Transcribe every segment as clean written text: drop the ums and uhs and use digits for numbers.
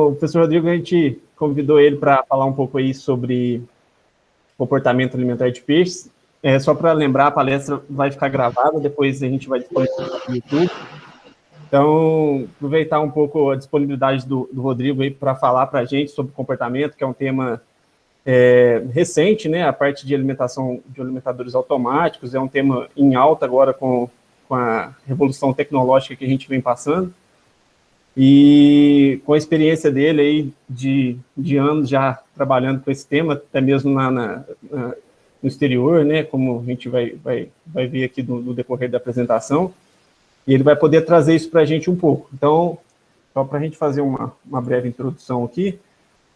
Então, o professor Rodrigo, a gente convidou ele para falar um pouco aí sobre comportamento alimentar de peixes. Só para lembrar, a palestra vai ficar gravada, depois a gente vai disponibilizar no YouTube. Então, aproveitar um pouco a disponibilidade do Rodrigo aí para falar para a gente sobre comportamento, que é um tema recente, né? A parte de alimentação, de alimentadores automáticos, é um tema em alta agora com a revolução tecnológica que a gente vem passando. E com a experiência dele aí de anos já trabalhando com esse tema, até mesmo no exterior, né, como a gente vai ver aqui no decorrer da apresentação, e ele vai poder trazer isso para a gente um pouco. Então, só para a gente fazer uma breve introdução aqui,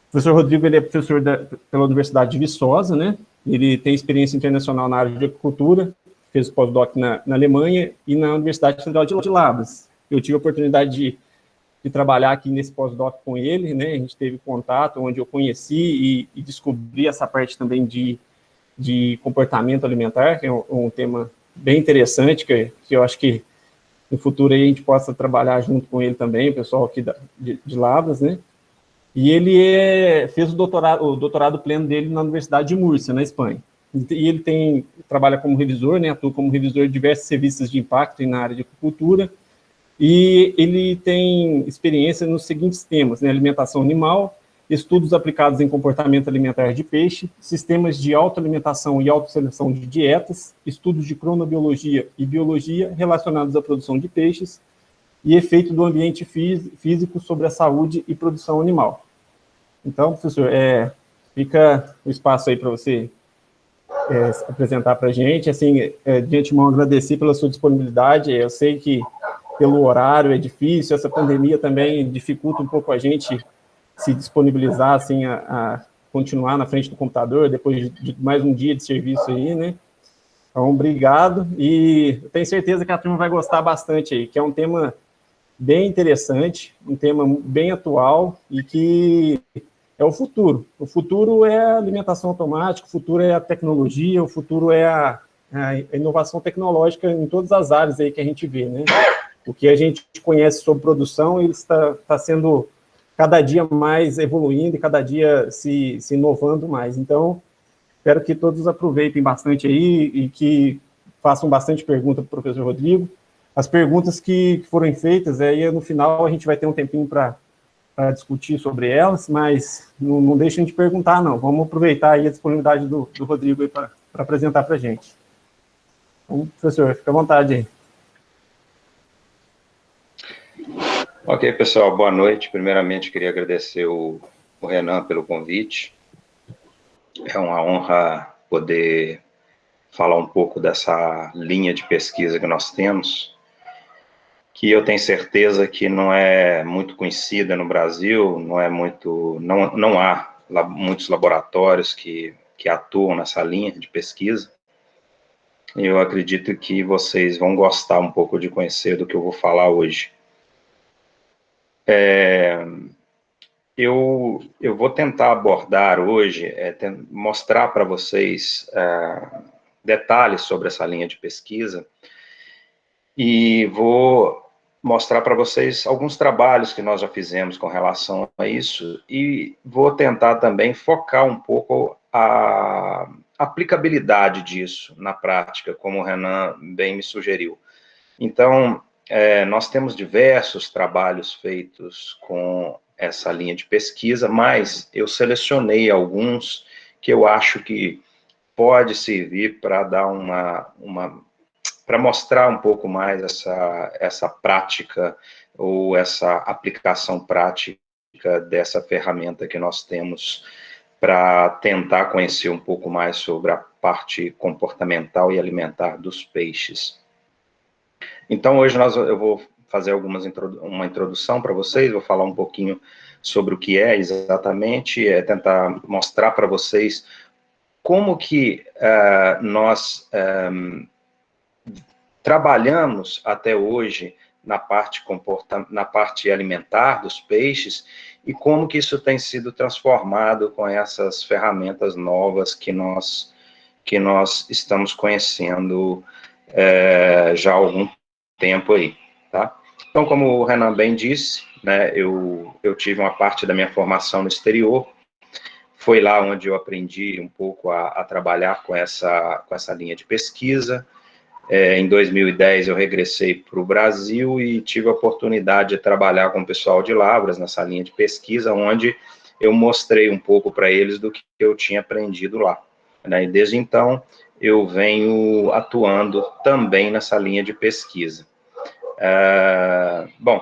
o professor Rodrigo, ele é professor pela Universidade de Viçosa, né, ele tem experiência internacional na área de agricultura, fez pós-doc na Alemanha e na Universidade Federal de Lavras. Eu tive a oportunidade de trabalhar aqui nesse pós-doc com ele, né, a gente teve contato, onde eu conheci e descobri essa parte também de comportamento alimentar, que é um tema bem interessante, que eu acho que no futuro aí a gente possa trabalhar junto com ele também, o pessoal aqui de Lavras, né, e ele fez o doutorado pleno dele na Universidade de Múrcia, na Espanha, e ele trabalha como revisor, né, atua como revisor de diversas revistas de impacto na área de agricultura, e ele tem experiência nos seguintes temas, né, alimentação animal, estudos aplicados em comportamento alimentar de peixe, sistemas de autoalimentação e autoseleção de dietas, estudos de cronobiologia e biologia relacionados à produção de peixes e efeito do ambiente físico sobre a saúde e produção animal. Então, professor, fica o espaço aí para você apresentar para a gente. Assim, de antemão, agradecer pela sua disponibilidade. Eu sei que pelo horário é difícil, essa pandemia também dificulta um pouco a gente se disponibilizar, assim, a continuar na frente do computador, depois de mais um dia de serviço aí, né? Então, obrigado, e eu tenho certeza que a turma vai gostar bastante aí, que é um tema bem interessante, um tema bem atual, e que é o futuro. O futuro é a alimentação automática, o futuro é a tecnologia, o futuro é a inovação tecnológica em todas as áreas aí que a gente vê, né? O que a gente conhece sobre produção, ele está sendo cada dia mais evoluindo e cada dia se inovando mais. Então, espero que todos aproveitem bastante aí e que façam bastante pergunta para o professor Rodrigo. As perguntas que foram feitas, aí no final a gente vai ter um tempinho para discutir sobre elas, mas não deixem de perguntar, não. Vamos aproveitar aí a disponibilidade do Rodrigo para apresentar para a gente. Então, professor, fica à vontade aí. Ok, pessoal, boa noite. Primeiramente, queria agradecer o Renan pelo convite. É uma honra poder falar um pouco dessa linha de pesquisa que nós temos, que eu tenho certeza que não é muito conhecida no Brasil, não há muitos laboratórios que atuam nessa linha de pesquisa. Eu acredito que vocês vão gostar um pouco de conhecer do que eu vou falar hoje. Eu vou tentar abordar hoje, mostrar para vocês detalhes sobre essa linha de pesquisa e vou mostrar para vocês alguns trabalhos que nós já fizemos com relação a isso e vou tentar também focar um pouco a aplicabilidade disso na prática, como o Renan bem me sugeriu. Então, nós temos diversos trabalhos feitos com essa linha de pesquisa, mas eu selecionei alguns que eu acho que pode servir para dar para mostrar um pouco mais essa prática ou essa aplicação prática dessa ferramenta que nós temos para tentar conhecer um pouco mais sobre a parte comportamental e alimentar dos peixes. Então, hoje eu vou fazer uma introdução para vocês, vou falar um pouquinho sobre o que é exatamente, tentar mostrar para vocês como que nós trabalhamos até hoje na parte alimentar dos peixes e como que isso tem sido transformado com essas ferramentas novas que nós estamos conhecendo já há algum tempo aí, tá? Então, como o Renan bem disse, né, eu tive uma parte da minha formação no exterior, foi lá onde eu aprendi um pouco a trabalhar com essa linha de pesquisa. Em 2010 eu regressei para o Brasil e tive a oportunidade de trabalhar com o pessoal de Lavras nessa linha de pesquisa, onde eu mostrei um pouco para eles do que eu tinha aprendido lá, né? E desde então eu venho atuando também nessa linha de pesquisa. Bom,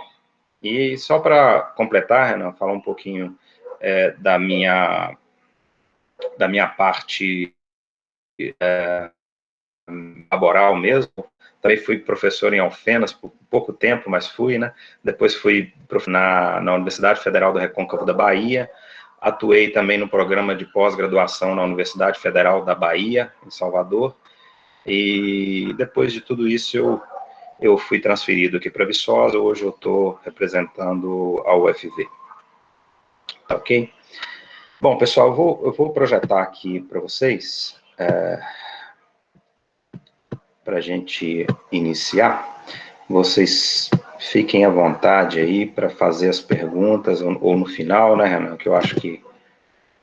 e só para completar, Renan, falar um pouquinho da minha parte laboral mesmo. Também fui professor em Alfenas por pouco tempo, mas fui, né? Depois fui na Universidade Federal do Recôncavo da Bahia, atuei também no programa de pós-graduação na Universidade Federal da Bahia, em Salvador, e depois de tudo isso eu fui transferido aqui para Viçosa. Hoje eu estou representando a UFV. Tá ok? Bom, pessoal, eu vou projetar aqui para vocês, para a gente iniciar. Vocês fiquem à vontade aí para fazer as perguntas, ou no final, né, Renan, que eu acho que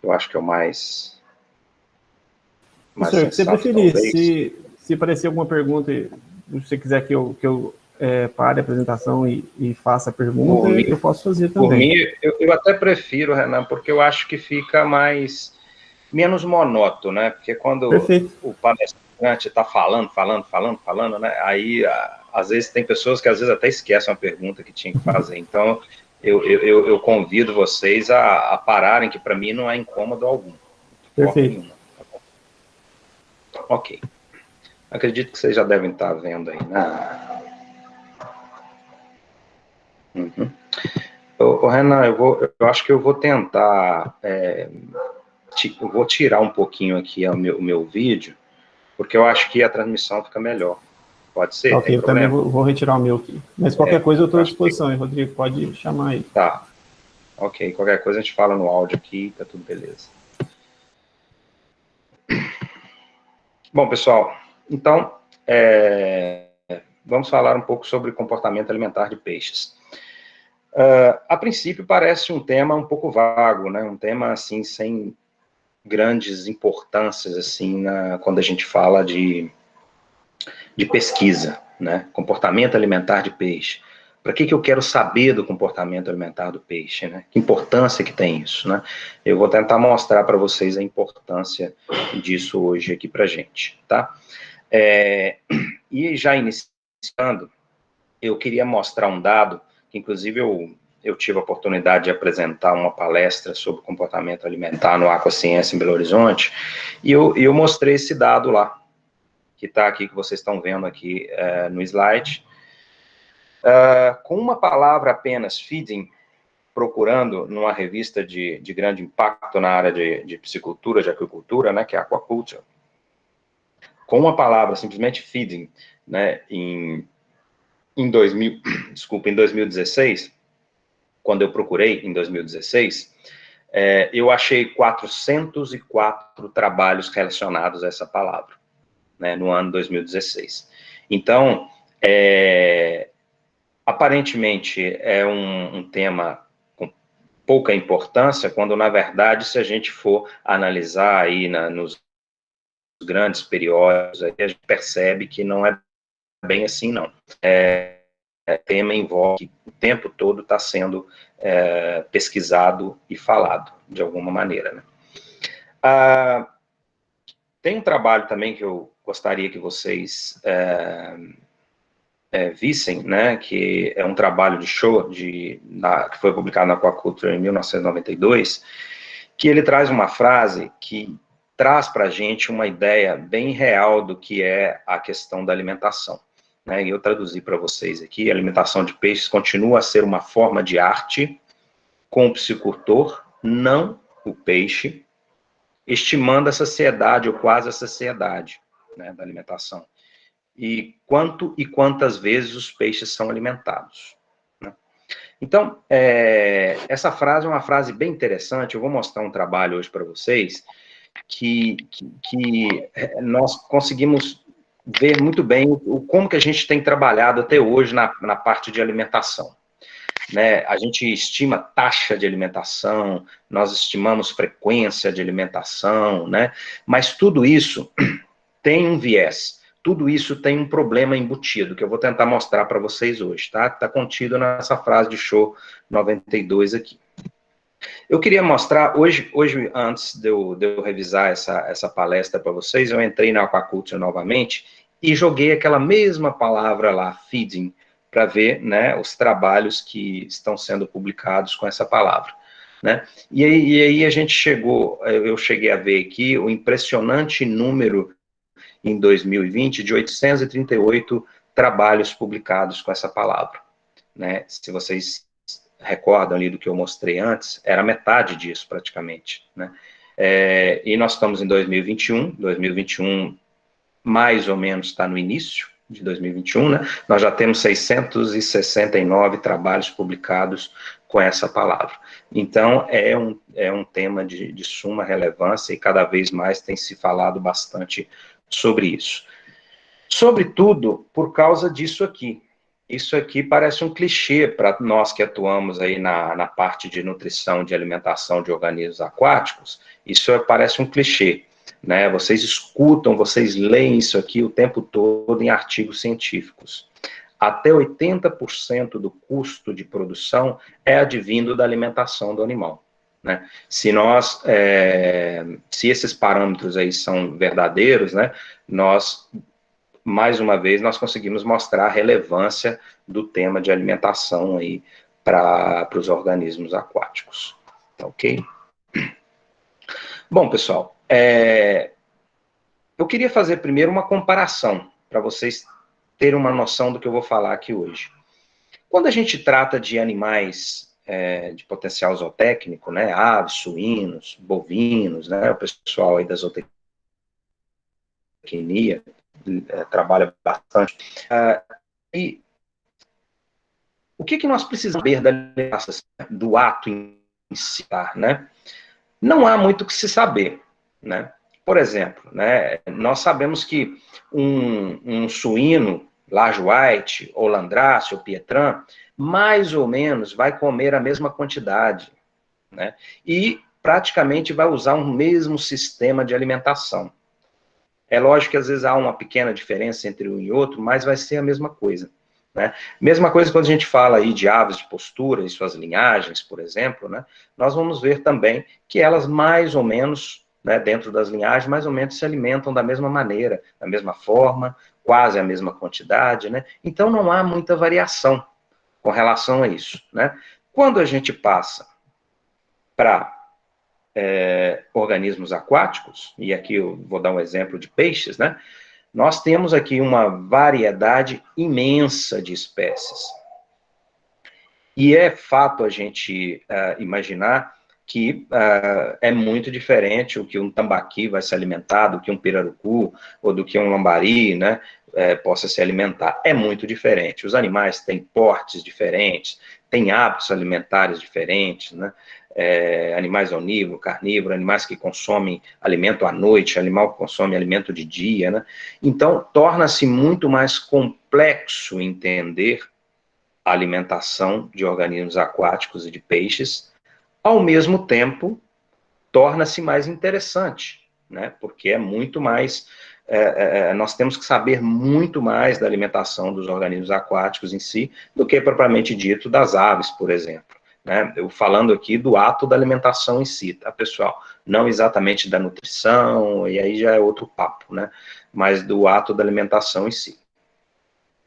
é o mais Senhor, que você sensato, preferir. talvez. Se aparecer alguma pergunta, se você quiser que eu pare a apresentação e faça a pergunta, eu posso fazer também. Por mim, eu até prefiro, Renan, porque eu acho que fica menos monótono, né? Porque quando o palestrante está falando, né? Aí, às vezes, tem pessoas que às vezes até esquecem uma pergunta que tinha que fazer. Então, eu convido vocês a pararem, que para mim não é incômodo algum. Perfeito. Tá bom? Ok. Acredito que vocês já devem estar vendo aí, né? Uhum. Renan, eu acho que eu vou tentar, eu vou tirar um pouquinho aqui o meu vídeo, porque eu acho que a transmissão fica melhor. Pode ser? Ok, eu também vou retirar o meu aqui. Mas qualquer coisa eu estou à disposição, hein, Rodrigo? Pode chamar aí. Tá. Ok, qualquer coisa a gente fala no áudio aqui, tá tudo beleza. Bom, pessoal, então, vamos falar um pouco sobre comportamento alimentar de peixes. A princípio parece um tema um pouco vago, né? Um tema assim sem grandes importâncias assim quando a gente fala de pesquisa, né? Comportamento alimentar de peixe. Para que eu quero saber do comportamento alimentar do peixe, né? Que importância que tem isso, né? Eu vou tentar mostrar para vocês a importância disso hoje aqui para a gente, tá? E já iniciando, eu queria mostrar um dado, que inclusive eu tive a oportunidade de apresentar uma palestra sobre comportamento alimentar no Aquaciência em Belo Horizonte, e eu mostrei esse dado lá, que está aqui, que vocês estão vendo aqui no slide. Com uma palavra apenas, feeding, procurando numa revista de grande impacto na área de piscicultura, de aquicultura, né, que é a Aquaculture, com uma palavra, simplesmente feeding, né, em 2016, quando eu procurei, em 2016, eu achei 404 trabalhos relacionados a essa palavra, né, no ano 2016. Então, aparentemente é um tema com pouca importância, quando, na verdade, se a gente for analisar aí nos grandes periódicos, aí a gente percebe que não é bem assim, não. Tema envolve que o tempo todo está sendo pesquisado e falado, de alguma maneira, né? Tem um trabalho também que eu gostaria que vocês vissem, né, que é um trabalho de show, que foi publicado na Aquaculture em 1992, que ele traz uma frase que traz para a gente uma ideia bem real do que é a questão da alimentação, né? E eu traduzi para vocês aqui: a alimentação de peixes continua a ser uma forma de arte, com o piscicultor, não o peixe, estimando a saciedade ou quase a saciedade, né, da alimentação. E quantas vezes os peixes são alimentados, né? Então, essa frase é uma frase bem interessante. Eu vou mostrar um trabalho hoje para vocês que nós conseguimos ver muito bem como que a gente tem trabalhado até hoje na parte de alimentação. né? A gente estima taxa de alimentação, nós estimamos frequência de alimentação, né? Mas tudo isso tem um viés, tudo isso tem um problema embutido, que eu vou tentar mostrar para vocês hoje, tá? Está contido nessa frase de show 92 aqui. Eu queria mostrar, hoje antes de eu revisar essa palestra para vocês, eu entrei na Aquaculture novamente e joguei aquela mesma palavra lá, feeding, para ver, né, os trabalhos que estão sendo publicados com essa palavra, né? E aí a gente eu cheguei a ver aqui o impressionante número em 2020 de 838 trabalhos publicados com essa palavra, né? Se vocês recordam ali do que eu mostrei antes, era metade disso praticamente, né? E nós estamos em 2021 mais ou menos está no início de 2021, né? Nós já temos 669 trabalhos publicados com essa palavra. Então, é um tema de suma relevância e cada vez mais tem se falado bastante sobre isso. Sobretudo por causa disso aqui. Isso aqui parece um clichê para nós que atuamos aí na parte de nutrição, de alimentação de organismos aquáticos, isso parece um clichê, né? Vocês escutam, vocês leem isso aqui o tempo todo em artigos científicos. Até 80% do custo de produção é advindo da alimentação do animal, né? Se esses parâmetros aí são verdadeiros, né, mais uma vez, nós conseguimos mostrar a relevância do tema de alimentação aí para os organismos aquáticos. Ok? Bom, pessoal, eu queria fazer primeiro uma comparação, para vocês terem uma noção do que eu vou falar aqui hoje. Quando a gente trata de animais de potencial zootécnico, né, aves, suínos, bovinos, né, o pessoal aí da zootecnia, trabalha bastante. E o que nós precisamos saber do ato em si, né? Não há muito o que se saber, né? Por exemplo, né, nós sabemos que um suíno, Laje White, ou Landrace, ou Pietran, mais ou menos vai comer a mesma quantidade, né? E praticamente vai usar o mesmo sistema de alimentação. É lógico que às vezes há uma pequena diferença entre um e outro, mas vai ser a mesma coisa, né? Mesma coisa quando a gente fala aí de aves de postura e suas linhagens, por exemplo, né? Nós vamos ver também que elas mais ou menos, né, dentro das linhagens, mais ou menos se alimentam da mesma maneira, da mesma forma, quase a mesma quantidade, né? Então não há muita variação com relação a isso, né? Quando a gente passa para organismos aquáticos, e aqui eu vou dar um exemplo de peixes, né? Nós temos aqui uma variedade imensa de espécies. E é fato a gente imaginar que é muito diferente o que um tambaqui vai se alimentar do que um pirarucu, ou do que um lambari, né, possa se alimentar. É muito diferente. Os animais têm portes diferentes, têm hábitos alimentares diferentes, né? Animais onívoros, carnívoros, animais que consomem alimento à noite, animal que consome alimento de dia, né? Então, torna-se muito mais complexo entender a alimentação de organismos aquáticos e de peixes, ao mesmo tempo, torna-se mais interessante, né? Porque é muito mais... nós temos que saber muito mais da alimentação dos organismos aquáticos em si, do que propriamente dito das aves, por exemplo, né? Eu falando aqui do ato da alimentação em si, tá, pessoal? Não exatamente da nutrição, e aí já é outro papo, né? Mas do ato da alimentação em si.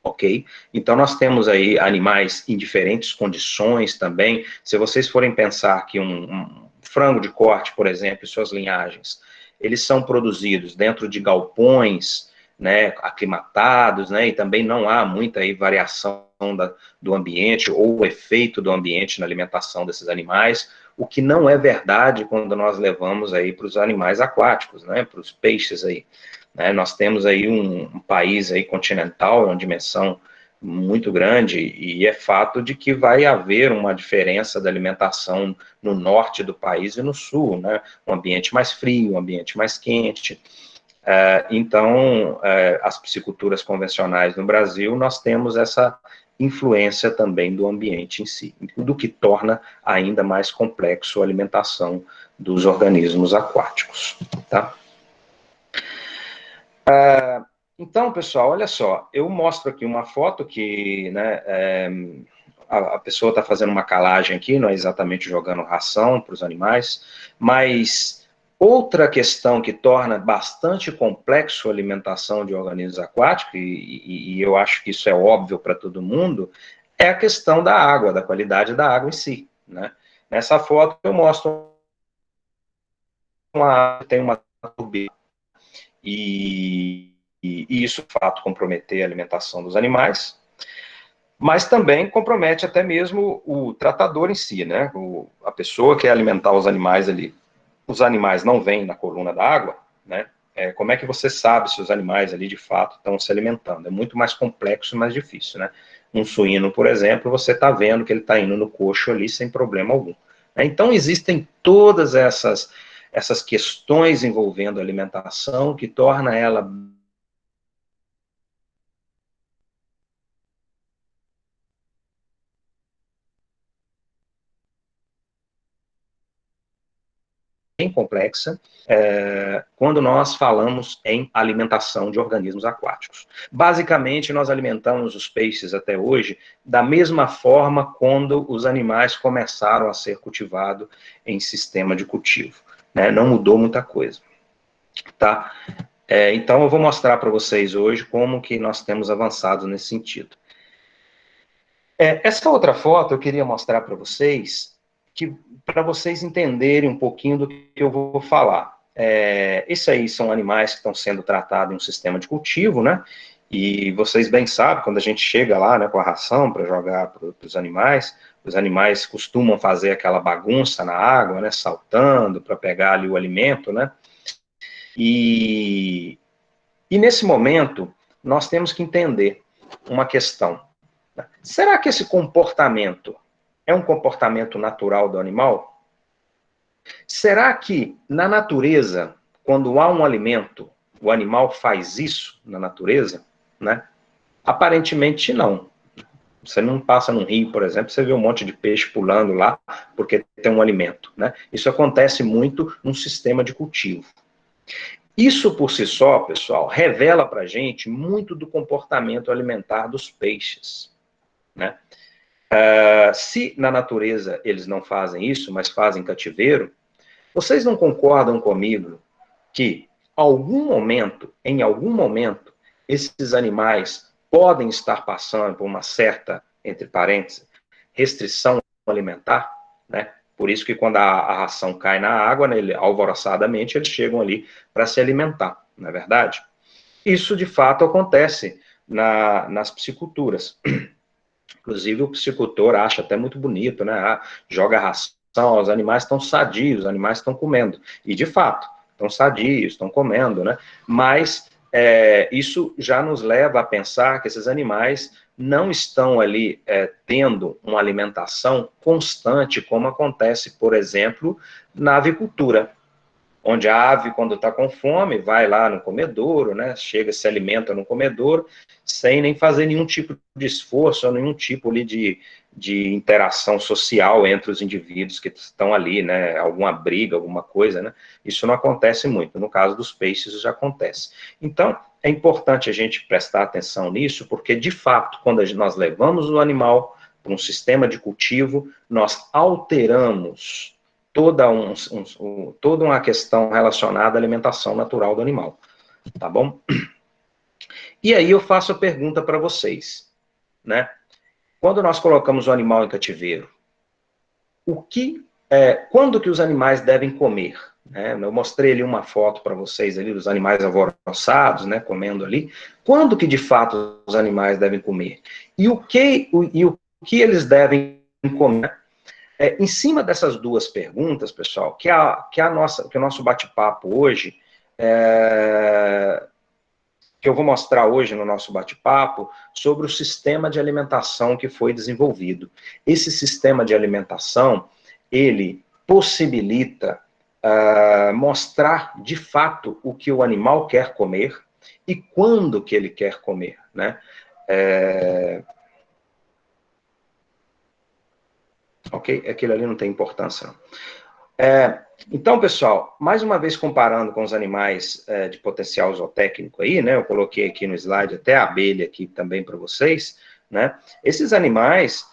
Ok? Então, nós temos aí animais em diferentes condições também. Se vocês forem pensar que um frango de corte, por exemplo, e suas linhagens, eles são produzidos dentro de galpões, né, aclimatados, né, e também não há muita aí variação do ambiente ou o efeito do ambiente na alimentação desses animais, o que não é verdade quando nós levamos aí para os animais aquáticos, né, para os peixes aí. Né, nós temos aí um país aí continental, uma dimensão muito grande, e é fato de que vai haver uma diferença da alimentação no norte do país e no sul, né? Um ambiente mais frio, um ambiente mais quente. Então, as pisciculturas convencionais no Brasil, nós temos influência também do ambiente em si, do que torna ainda mais complexo a alimentação dos organismos aquáticos, tá? Então, pessoal, olha só, eu mostro aqui uma foto que, né, a pessoa está fazendo uma calagem aqui, não é exatamente jogando ração para os animais, mas outra questão que torna bastante complexo a alimentação de organismos aquáticos, e eu acho que isso é óbvio para todo mundo, é a questão da água, da qualidade da água em si, né? Nessa foto eu mostro tem uma turbina, e isso, de fato, comprometer a alimentação dos animais, mas também compromete até mesmo o tratador em si, né? A pessoa que quer alimentar os animais ali. Os animais não vêm na coluna da água, né? Como é que você sabe se os animais ali, de fato, estão se alimentando? É muito mais complexo e mais difícil, né? Um suíno, por exemplo, você está vendo que ele está indo no coxo ali sem problema algum. Então, existem todas essas questões envolvendo a alimentação que torna ela bem complexa quando nós falamos em alimentação de organismos aquáticos. Basicamente, nós alimentamos os peixes até hoje da mesma forma quando os animais começaram a ser cultivados em sistema de cultivo, né? Não mudou muita coisa, tá? Então, eu vou mostrar para vocês hoje como que nós temos avançado nesse sentido. Essa outra foto eu queria mostrar para vocês, para vocês entenderem um pouquinho do que eu vou falar. Esses aí são animais que estão sendo tratados em um sistema de cultivo, né? E vocês bem sabem, quando a gente chega lá, né, com a ração para jogar para os animais costumam fazer aquela bagunça na água, né, saltando para pegar ali o alimento, né? E nesse momento, nós temos que entender uma questão. Será que esse comportamento é um comportamento natural do animal? Será que, na natureza, quando há um alimento, o animal faz isso na natureza? Né? Aparentemente, não. Você não passa num rio, por exemplo, você vê um monte de peixe pulando lá porque tem um alimento. Né? Isso acontece muito num sistema de cultivo. Isso, por si só, pessoal, revela para a gente muito do comportamento alimentar dos peixes. Né? Se na natureza eles não fazem isso, mas fazem cativeiro, vocês não concordam comigo que, em algum momento, esses animais podem estar passando por uma certa, entre parênteses, restrição alimentar, né? Por isso que quando a ração cai na água, né, alvoroçadamente, eles chegam ali para se alimentar, não é verdade? Isso, de fato, acontece nas pisciculturas. Inclusive, o piscicultor acha até muito bonito, né? Joga ração, os animais estão sadios, os animais estão comendo. E, de fato, estão sadios, estão comendo, né? Mas isso já nos leva a pensar que esses animais não estão ali tendo uma alimentação constante, como acontece, por exemplo, na avicultura, onde a ave, quando está com fome, vai lá no comedouro, né, chega, se alimenta no comedouro, sem nem fazer nenhum tipo de esforço, ou nenhum tipo ali de interação social entre os indivíduos que estão ali, né, alguma briga, alguma coisa, né, isso não acontece muito, no caso dos peixes isso já acontece. Então, é importante a gente prestar atenção nisso, porque, de fato, quando nós levamos o animal para um sistema de cultivo, nós alteramos toda uma questão relacionada à alimentação natural do animal, tá bom? E aí eu faço a pergunta para vocês, né? Quando nós colocamos o animal em cativeiro, quando que os animais devem comer? Né? Eu mostrei ali uma foto para vocês ali dos animais alvoroçados, né, comendo ali. Quando que de fato os animais devem comer? E o que eles devem comer? Em cima dessas duas perguntas, pessoal, que o nosso bate-papo hoje, que eu vou mostrar hoje no nosso bate-papo, sobre o sistema de alimentação que foi desenvolvido. Esse sistema de alimentação, ele possibilita mostrar, de fato, o que o animal quer comer e quando que ele quer comer, né? ok? Aquilo ali não tem importância, não. Então, pessoal, mais uma vez comparando com os animais de potencial zootécnico aí, né? Eu coloquei aqui no slide até a abelha aqui também para vocês, né? Esses animais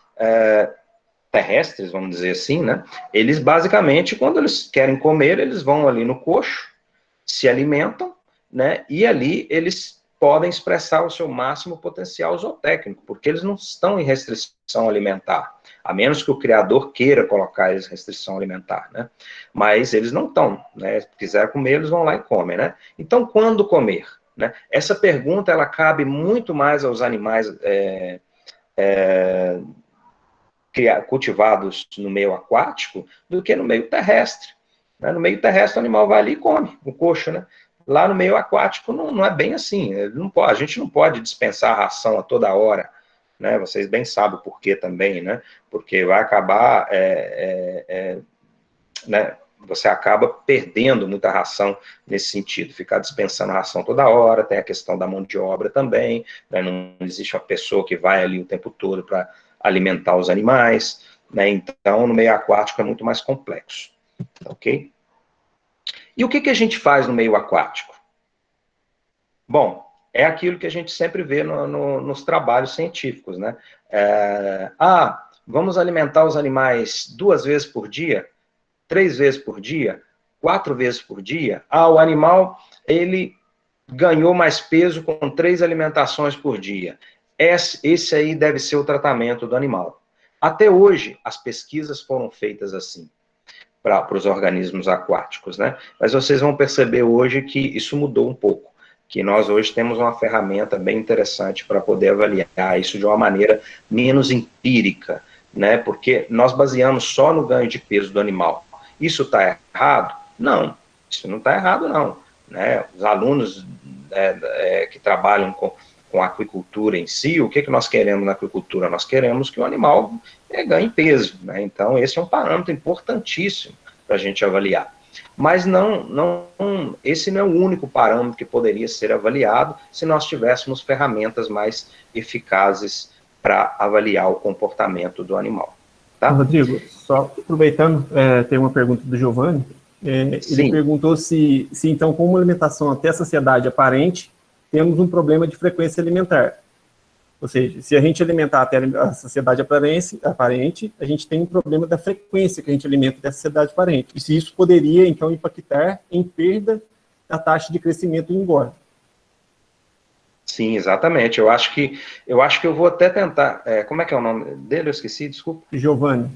terrestres, vamos dizer assim, né? Eles basicamente, quando eles querem comer, eles vão ali no coxo, se alimentam, né? E ali eles podem expressar o seu máximo potencial zootécnico, porque eles não estão em restrição alimentar, a menos que o criador queira colocar eles em restrição alimentar, né? Mas eles não estão, né? Se quiser comer, eles vão lá e comem, né? Então, quando comer? Né? Essa pergunta, ela cabe muito mais aos animais cultivados no meio aquático do que no meio terrestre. Né? No meio terrestre, o animal vai ali e come o coxo, né? Lá no meio aquático não é bem assim. A gente não pode dispensar a ração a toda hora, né? Vocês bem sabem o porquê também, né? Porque vai acabar, né? Você acaba perdendo muita ração nesse sentido, ficar dispensando ração toda hora, tem a questão da mão de obra também, né? Não existe uma pessoa que vai ali o tempo todo para alimentar os animais, né? Então, no meio aquático é muito mais complexo, ok? E o que a gente faz no meio aquático? Bom, é aquilo que a gente sempre vê nos trabalhos científicos, né? Vamos alimentar os animais 2 vezes por dia, 3 vezes por dia, 4 vezes por dia. O animal, ele ganhou mais peso com 3 alimentações por dia. Esse aí deve ser o tratamento do animal. Até hoje, as pesquisas foram feitas assim, para os organismos aquáticos, né? Mas vocês vão perceber hoje que isso mudou um pouco, que nós hoje temos uma ferramenta bem interessante para poder avaliar isso de uma maneira menos empírica, né? Porque nós baseamos só no ganho de peso do animal. Isso está errado? Não, isso não está errado, não. Né? Os alunos que trabalham com a aquicultura em si, o que nós queremos na aquicultura? Nós queremos que o animal ganhe peso, né? Então, esse é um parâmetro importantíssimo para a gente avaliar. Mas esse não é o único parâmetro que poderia ser avaliado se nós tivéssemos ferramentas mais eficazes para avaliar o comportamento do animal. Tá? Rodrigo, só aproveitando, tem uma pergunta do Giovanni. Ele perguntou se então, com uma alimentação até a saciedade aparente, temos um problema de frequência alimentar. Ou seja, se a gente alimentar até a saciedade aparente, a gente tem um problema da frequência que a gente alimenta dessa saciedade aparente. E se isso poderia, então, impactar em perda da taxa de crescimento e engorda. Sim, exatamente. Eu acho que eu vou até tentar. Como é que é o nome dele? Eu esqueci, desculpa. Giovanni.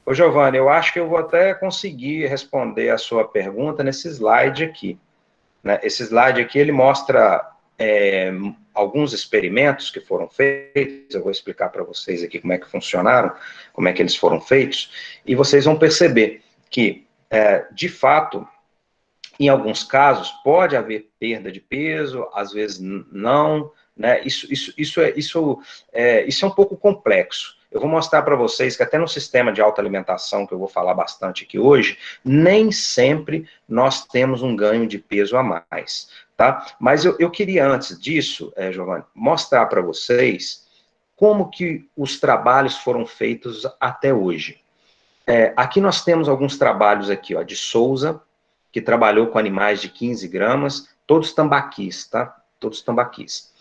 Ô, Giovanni, eu acho que eu vou até conseguir responder a sua pergunta nesse slide aqui. Né? Esse slide aqui, ele mostra alguns experimentos que foram feitos. Eu vou explicar para vocês aqui como é que funcionaram, como é que eles foram feitos, e vocês vão perceber que, de fato, em alguns casos, pode haver perda de peso, às vezes não, né? Isso é um pouco complexo. Eu vou mostrar para vocês que até no sistema de autoalimentação, que eu vou falar bastante aqui hoje, nem sempre nós temos um ganho de peso a mais, tá? Mas eu queria, antes disso, Giovanni, mostrar para vocês como que os trabalhos foram feitos até hoje. Aqui nós temos alguns trabalhos aqui, ó, de Souza, que trabalhou com animais de 15 gramas, todos tambaquis, tá? Todos tambaquis.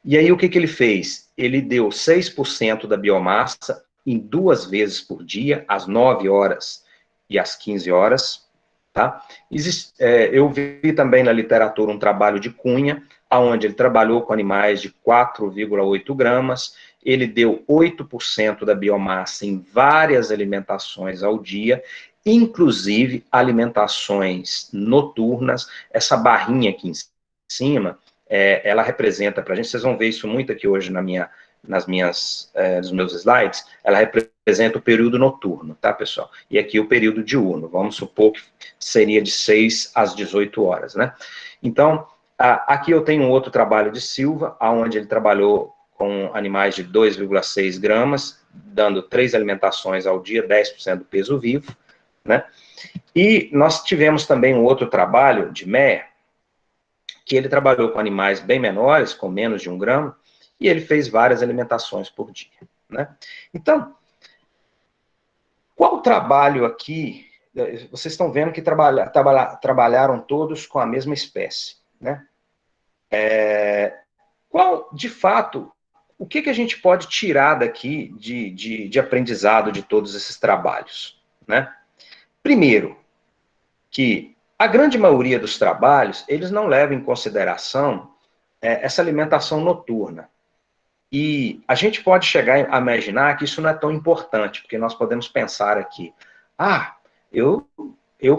E aí, o que ele fez? Ele deu 6% da biomassa em 2 vezes por dia, às 9 horas e às 15 horas, tá? Eu vi também na literatura um trabalho de Cunha, onde ele trabalhou com animais de 4,8 gramas, ele deu 8% da biomassa em várias alimentações ao dia, inclusive alimentações noturnas. Essa barrinha aqui em cima, ela representa para a gente, vocês vão ver isso muito aqui hoje nos meus slides, ela representa o período noturno, tá, pessoal? E aqui o período diurno, vamos supor que seria de 6 às 18 horas, né? Então, aqui eu tenho um outro trabalho de Silva, onde ele trabalhou com animais de 2,6 gramas, dando 3 alimentações ao dia, 10% do peso vivo, né? E nós tivemos também um outro trabalho de Meyer, que ele trabalhou com animais bem menores, com menos de 1 grama, e ele fez várias alimentações por dia, né? Então, Qual trabalho aqui, vocês estão vendo que trabalharam todos com a mesma espécie, né? Qual, de fato, o que a gente pode tirar daqui de aprendizado de todos esses trabalhos, né? Primeiro, que a grande maioria dos trabalhos, eles não levam em consideração essa alimentação noturna. E a gente pode chegar a imaginar que isso não é tão importante, porque nós podemos pensar aqui, eu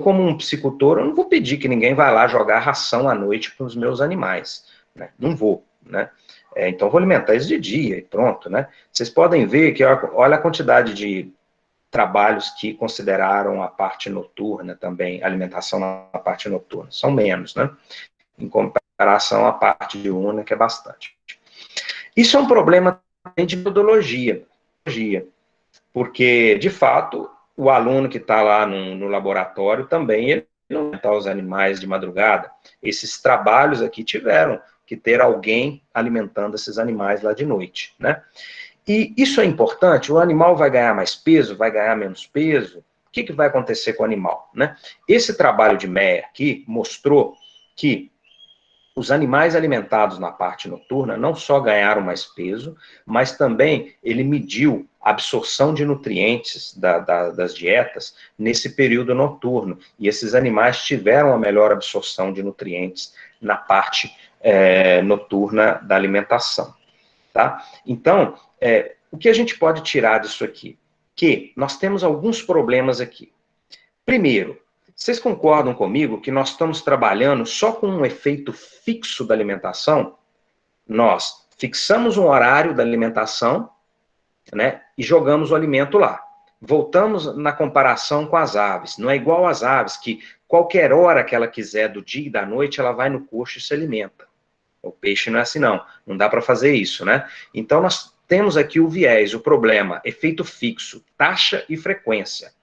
como um psicultor, eu não vou pedir que ninguém vá lá jogar ração à noite para os meus animais, né? Não vou, né? Então, vou alimentar eles de dia e pronto, né? Vocês podem ver que, olha a quantidade de trabalhos que consideraram a parte noturna também, alimentação na parte noturna. São menos, né? Em comparação à parte diurna, que é bastante. Isso é um problema de metodologia, porque, de fato, o aluno que está lá no laboratório também, ele não alimenta os animais de madrugada. Esses trabalhos aqui tiveram que ter alguém alimentando esses animais lá de noite, né? E isso é importante, o animal vai ganhar mais peso, vai ganhar menos peso, o que vai acontecer com o animal, né? Esse trabalho de Meyer aqui mostrou que os animais alimentados na parte noturna não só ganharam mais peso, mas também ele mediu a absorção de nutrientes das dietas nesse período noturno. E esses animais tiveram a melhor absorção de nutrientes na parte noturna da alimentação. Tá? Então, o que a gente pode tirar disso aqui? Que nós temos alguns problemas aqui. Primeiro, vocês concordam comigo que nós estamos trabalhando só com um efeito fixo da alimentação? Nós fixamos um horário da alimentação, né, e jogamos o alimento lá. Voltamos na comparação com as aves. Não é igual às aves, que qualquer hora que ela quiser, do dia e da noite, ela vai no coxo e se alimenta. O peixe não é assim, não. Não dá para fazer isso, né? Então, nós temos aqui o viés, o problema, efeito fixo, taxa e frequência.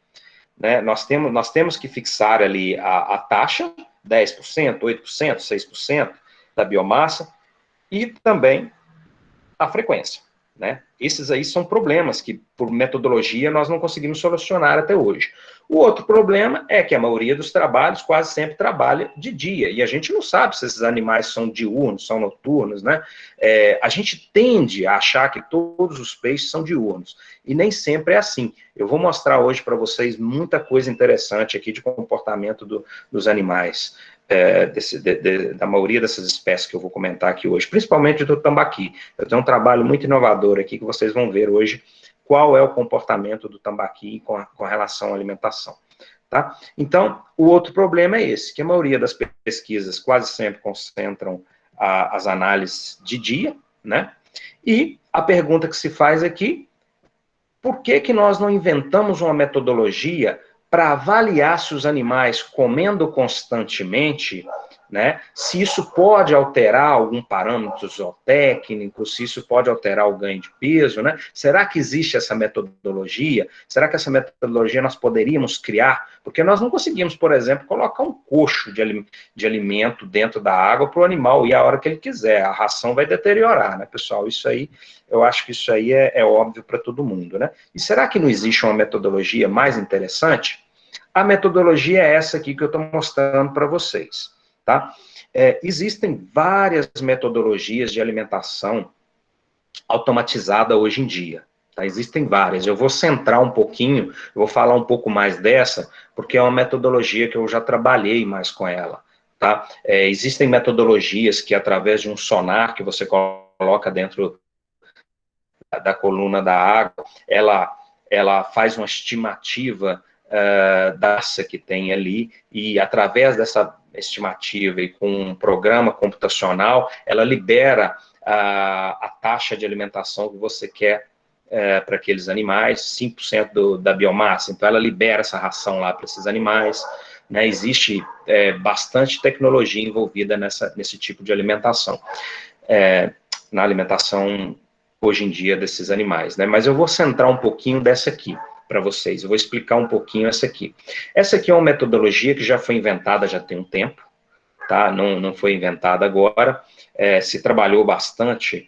Né? Nós temos que fixar ali a taxa, 10%, 8%, 6% da biomassa, e também a frequência. Né? Esses aí são problemas que, por metodologia, nós não conseguimos solucionar até hoje. O outro problema é que a maioria dos trabalhos quase sempre trabalha de dia, e a gente não sabe se esses animais são diurnos, são noturnos, né? A gente tende a achar que todos os peixes são diurnos, e nem sempre é assim. Eu vou mostrar hoje para vocês muita coisa interessante aqui de comportamento dos animais. Da maioria dessas espécies que eu vou comentar aqui hoje, principalmente do tambaqui. Eu tenho um trabalho muito inovador aqui que vocês vão ver hoje qual é o comportamento do tambaqui com relação à alimentação. Tá? Então, o outro problema é esse, que a maioria das pesquisas quase sempre concentram as análises de dia, né? E a pergunta que se faz aqui, por que nós não inventamos uma metodologia para avaliar se os animais comendo constantemente, né, se isso pode alterar algum parâmetro zootécnico, se isso pode alterar o ganho de peso, né? Será que existe essa metodologia? Será que essa metodologia nós poderíamos criar? Porque nós não conseguimos, por exemplo, colocar um coxo de alimento dentro da água para o animal ir a hora que ele quiser. A ração vai deteriorar, né, pessoal? Isso aí, eu acho que isso aí é óbvio para todo mundo, né? E será que não existe uma metodologia mais interessante? A metodologia é essa aqui que eu estou mostrando para vocês, tá? Existem várias metodologias de alimentação automatizada hoje em dia, tá? Existem várias. Eu vou centrar um pouquinho, eu vou falar um pouco mais dessa, porque é uma metodologia que eu já trabalhei mais com ela, tá? Existem metodologias que, através de um sonar que você coloca dentro da coluna da água, ela faz uma estimativa da massa que tem ali, e através dessa estimativa e com um programa computacional, ela libera a taxa de alimentação que você quer para aqueles animais, 5% da biomassa. Então, ela libera essa ração lá para esses animais, né? Existe bastante tecnologia envolvida nesse tipo de alimentação, na alimentação hoje em dia desses animais, né? Mas eu vou centrar um pouquinho dessa aqui para vocês, eu vou explicar um pouquinho essa aqui. Essa aqui é uma metodologia que já foi inventada já tem um tempo, tá? Não foi inventada agora, se trabalhou bastante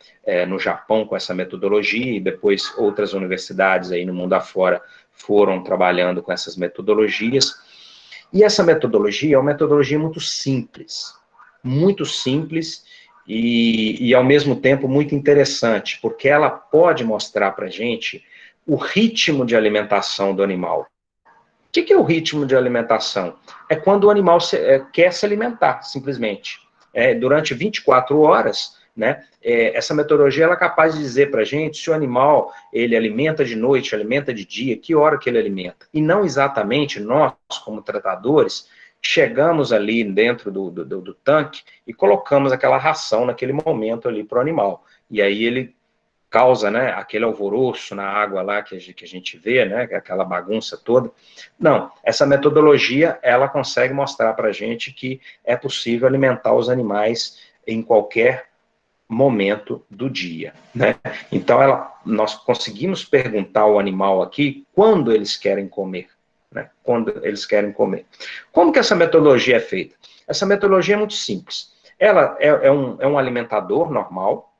no Japão com essa metodologia, e depois outras universidades aí no mundo afora foram trabalhando com essas metodologias. E essa metodologia é uma metodologia muito simples e ao mesmo tempo muito interessante, porque ela pode mostrar para a gente o ritmo de alimentação do animal. O que é o ritmo de alimentação? É quando o animal quer se alimentar, simplesmente. Durante 24 horas, né, essa metodologia ela é capaz de dizer para a gente se o animal ele alimenta de noite, alimenta de dia, que hora que ele alimenta. E não exatamente nós, como tratadores, chegamos ali dentro do tanque e colocamos aquela ração naquele momento ali para o animal. E aí ele causa, né, aquele alvoroço na água lá que a gente vê, né, aquela bagunça toda. Não, essa metodologia, ela consegue mostrar para a gente que é possível alimentar os animais em qualquer momento do dia, né? Então, nós conseguimos perguntar ao animal aqui quando eles querem comer, né? Quando eles querem comer. Como que essa metodologia é feita? Essa metodologia é muito simples. Ela é um alimentador normal,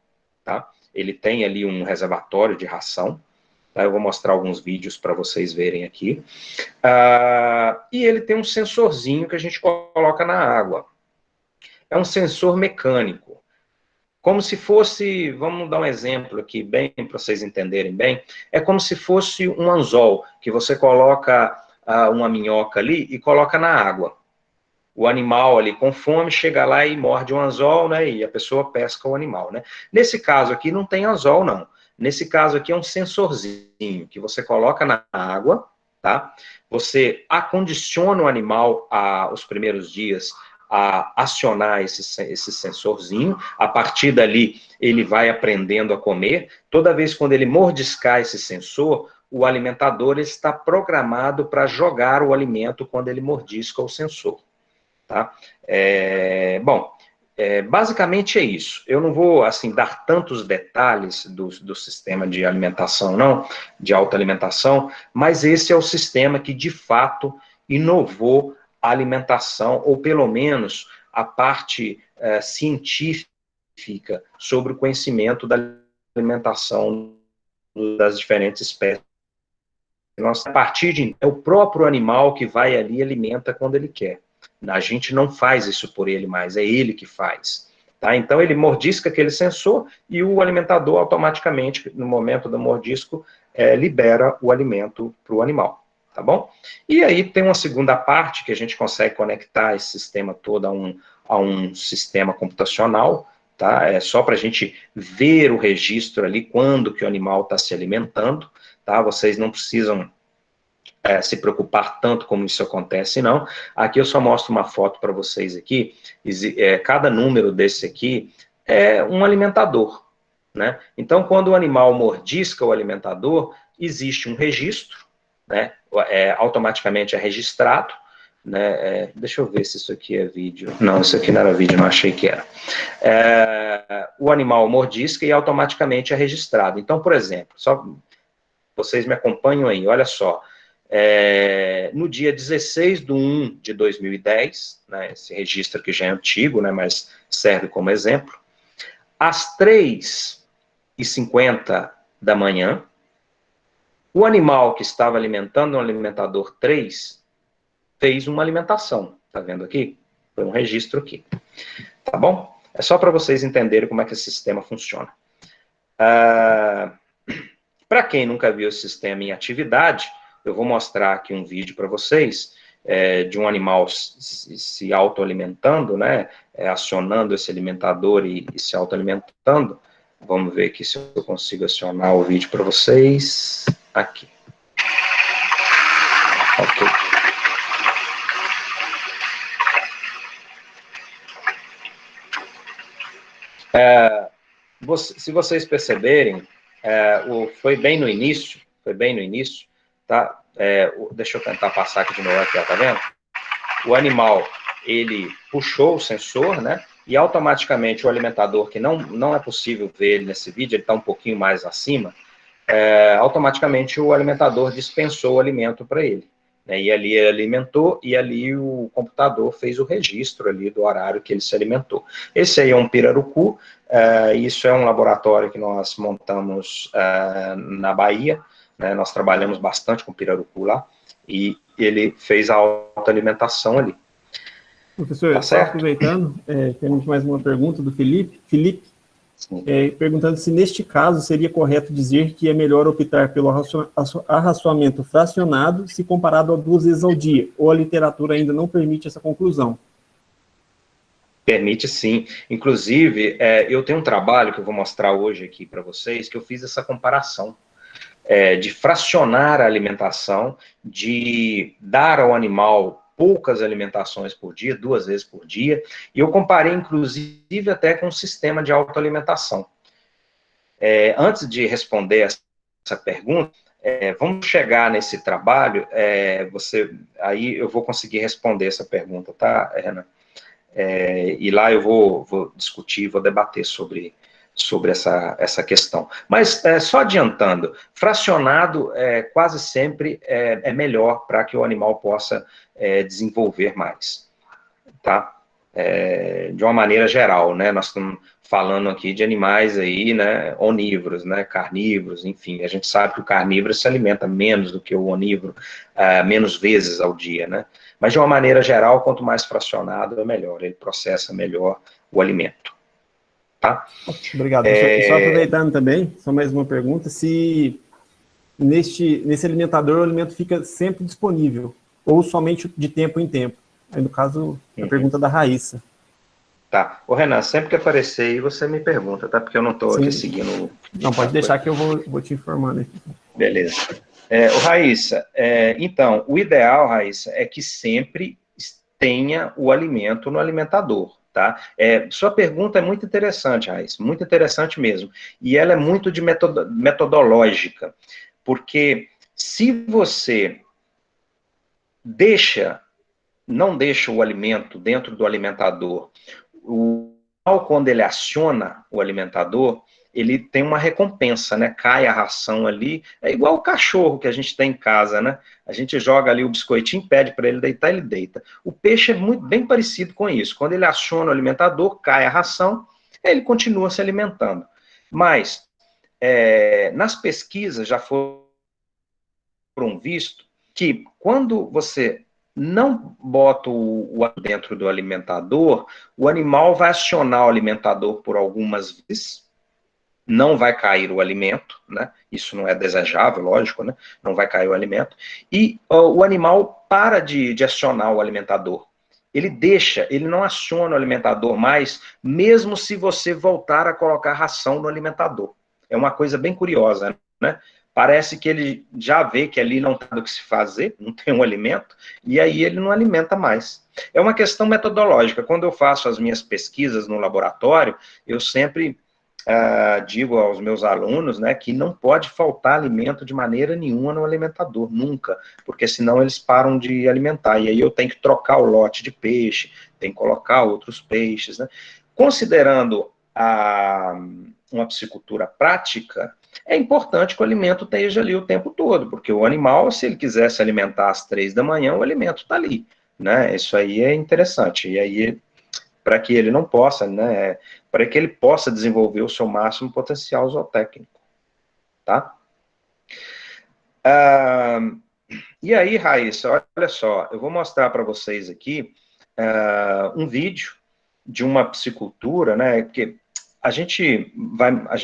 tá? Ele tem ali um reservatório de ração, tá? Eu vou mostrar alguns vídeos para vocês verem aqui. E ele tem um sensorzinho que a gente coloca na água. É um sensor mecânico. Como se fosse, vamos dar um exemplo aqui, bem para vocês entenderem bem, é como se fosse um anzol, que você coloca uma minhoca ali e coloca na água. O animal ali com fome chega lá e morde um anzol, né, e a pessoa pesca o animal, né. Nesse caso aqui não tem anzol, não. Nesse caso aqui é um sensorzinho que você coloca na água, tá? Você acondiciona o animal os primeiros dias a acionar esse sensorzinho, a partir dali ele vai aprendendo a comer. Toda vez quando ele mordiscar esse sensor, o alimentador está programado para jogar o alimento quando ele mordisca o sensor. Tá? Basicamente é isso. Eu não vou, assim, dar tantos detalhes do sistema de alimentação, não, de autoalimentação, mas esse é o sistema que, de fato, inovou a alimentação, ou pelo menos a parte científica sobre o conhecimento da alimentação das diferentes espécies. A partir de é o próprio animal que vai ali e alimenta quando ele quer. A gente não faz isso por ele mais, é ele que faz. Tá? Então, ele mordisca aquele sensor e o alimentador automaticamente, no momento do mordisco, libera o alimento para o animal. Tá bom? E aí tem uma segunda parte que a gente consegue conectar esse sistema todo a um sistema computacional, tá? É só para a gente ver o registro ali, quando que o animal está se alimentando, tá? Vocês não precisam se preocupar tanto como isso acontece, não. Aqui eu só mostro uma foto para vocês aqui. Cada número desse aqui é um alimentador, né? Então, quando o animal mordisca o alimentador, existe um registro, né? Automaticamente é registrado, né? Deixa eu ver se isso aqui é vídeo. Não, isso aqui não era vídeo, não achei que era. O animal mordisca e automaticamente é registrado. Então, por exemplo, só vocês me acompanham aí, olha só. No dia 16/1/2010, né, esse registro aqui já é antigo, né, mas serve como exemplo, às 3h50 da manhã, o animal que estava alimentando um alimentador 3 fez uma alimentação, tá vendo aqui? Foi um registro aqui, tá bom? É só para vocês entenderem como é que esse sistema funciona. Para quem nunca viu esse sistema em atividade, eu vou mostrar aqui um vídeo para vocês de um animal se autoalimentando, né, acionando esse alimentador e se autoalimentando. Vamos ver aqui se eu consigo acionar o vídeo para vocês. Aqui. Ok. Se vocês perceberem, foi bem no início, tá? Deixa eu tentar passar aqui de novo, aqui, ó, tá vendo? O animal, ele puxou o sensor, né? E automaticamente o alimentador, que não é possível ver ele nesse vídeo, ele está um pouquinho mais acima, automaticamente o alimentador dispensou o alimento para ele. Né? E ali ele alimentou, e ali o computador fez o registro ali do horário que ele se alimentou. Esse aí é um pirarucu, isso é um laboratório que nós montamos na Bahia, né? Nós trabalhamos bastante com pirarucu lá, e ele fez a autoalimentação ali. Professor, Tá só certo? aproveitando, temos mais uma pergunta do Felipe. Felipe, perguntando se neste caso seria correto dizer que é melhor optar pelo arraçoamento fracionado se comparado a 2 vezes ao dia, ou a literatura ainda não permite essa conclusão. Permite sim. Inclusive, eu tenho um trabalho que eu vou mostrar hoje aqui para vocês, que eu fiz essa comparação de fracionar a alimentação, de dar ao animal poucas alimentações por dia, 2 vezes por dia, e eu comparei, inclusive, até com um sistema de autoalimentação. Antes de responder essa pergunta, vamos chegar nesse trabalho, aí eu vou conseguir responder essa pergunta, tá, Renan? E lá eu vou discutir, vou debater sobre essa questão. Mas, só adiantando, fracionado quase sempre é melhor para que o animal possa desenvolver mais, tá? De uma maneira geral, né? Nós estamos falando aqui de animais aí, né, onívoros, né, carnívoros, enfim, a gente sabe que o carnívoro se alimenta menos do que o onívoro, menos vezes ao dia, né? Mas, de uma maneira geral, quanto mais fracionado, é melhor, ele processa melhor o alimento, tá? Obrigado. Só aproveitando também, só mais uma pergunta, se nesse alimentador o alimento fica sempre disponível, ou somente de tempo em tempo. Aí, no caso, a pergunta da Raíssa. Tá. Ô, Renan, sempre que aparecer aí, você me pergunta, tá? Porque eu não estou aqui seguindo... Não, pode deixar que eu vou te informando aqui. Beleza. Raíssa, então, o ideal, Raíssa, é que sempre tenha o alimento no alimentador, tá? Sua pergunta é muito interessante, Raíssa, muito interessante mesmo. E ela é muito de metodológica, porque se você não deixa o alimento dentro do alimentador, quando ele aciona o alimentador, ele tem uma recompensa, né? Cai a ração ali, é igual o cachorro que a gente tem em casa, né? A gente joga ali o biscoitinho, pede para ele deitar, ele deita. O peixe é bem parecido com isso. Quando ele aciona o alimentador, cai a ração, ele continua se alimentando. Mas, nas pesquisas já foram visto que quando você não bota o dentro do alimentador, o animal vai acionar o alimentador por algumas vezes, não vai cair o alimento, né? Isso não é desejável, lógico, né? Não vai cair o alimento, e o animal para de acionar o alimentador. Ele não aciona o alimentador mais, mesmo se você voltar a colocar ração no alimentador. É uma coisa bem curiosa, né? Parece que ele já vê que ali não tem o que se fazer, não tem um alimento, e aí ele não alimenta mais. É uma questão metodológica. Quando eu faço as minhas pesquisas no laboratório, eu sempre digo aos meus alunos, né, que não pode faltar alimento de maneira nenhuma no alimentador, nunca, porque senão eles param de alimentar, e aí eu tenho que trocar o lote de peixe, tenho que colocar outros peixes, né. Considerando uma piscicultura prática, é importante que o alimento esteja ali o tempo todo, porque o animal, se ele quiser se alimentar às 3 da manhã, o alimento está ali, né, isso aí é interessante, e aí, para que ele não possa, né, para que ele possa desenvolver o seu máximo potencial zootécnico, tá? E aí, Raíssa, olha só, eu vou mostrar para vocês aqui um vídeo de uma piscicultura, né, que a gente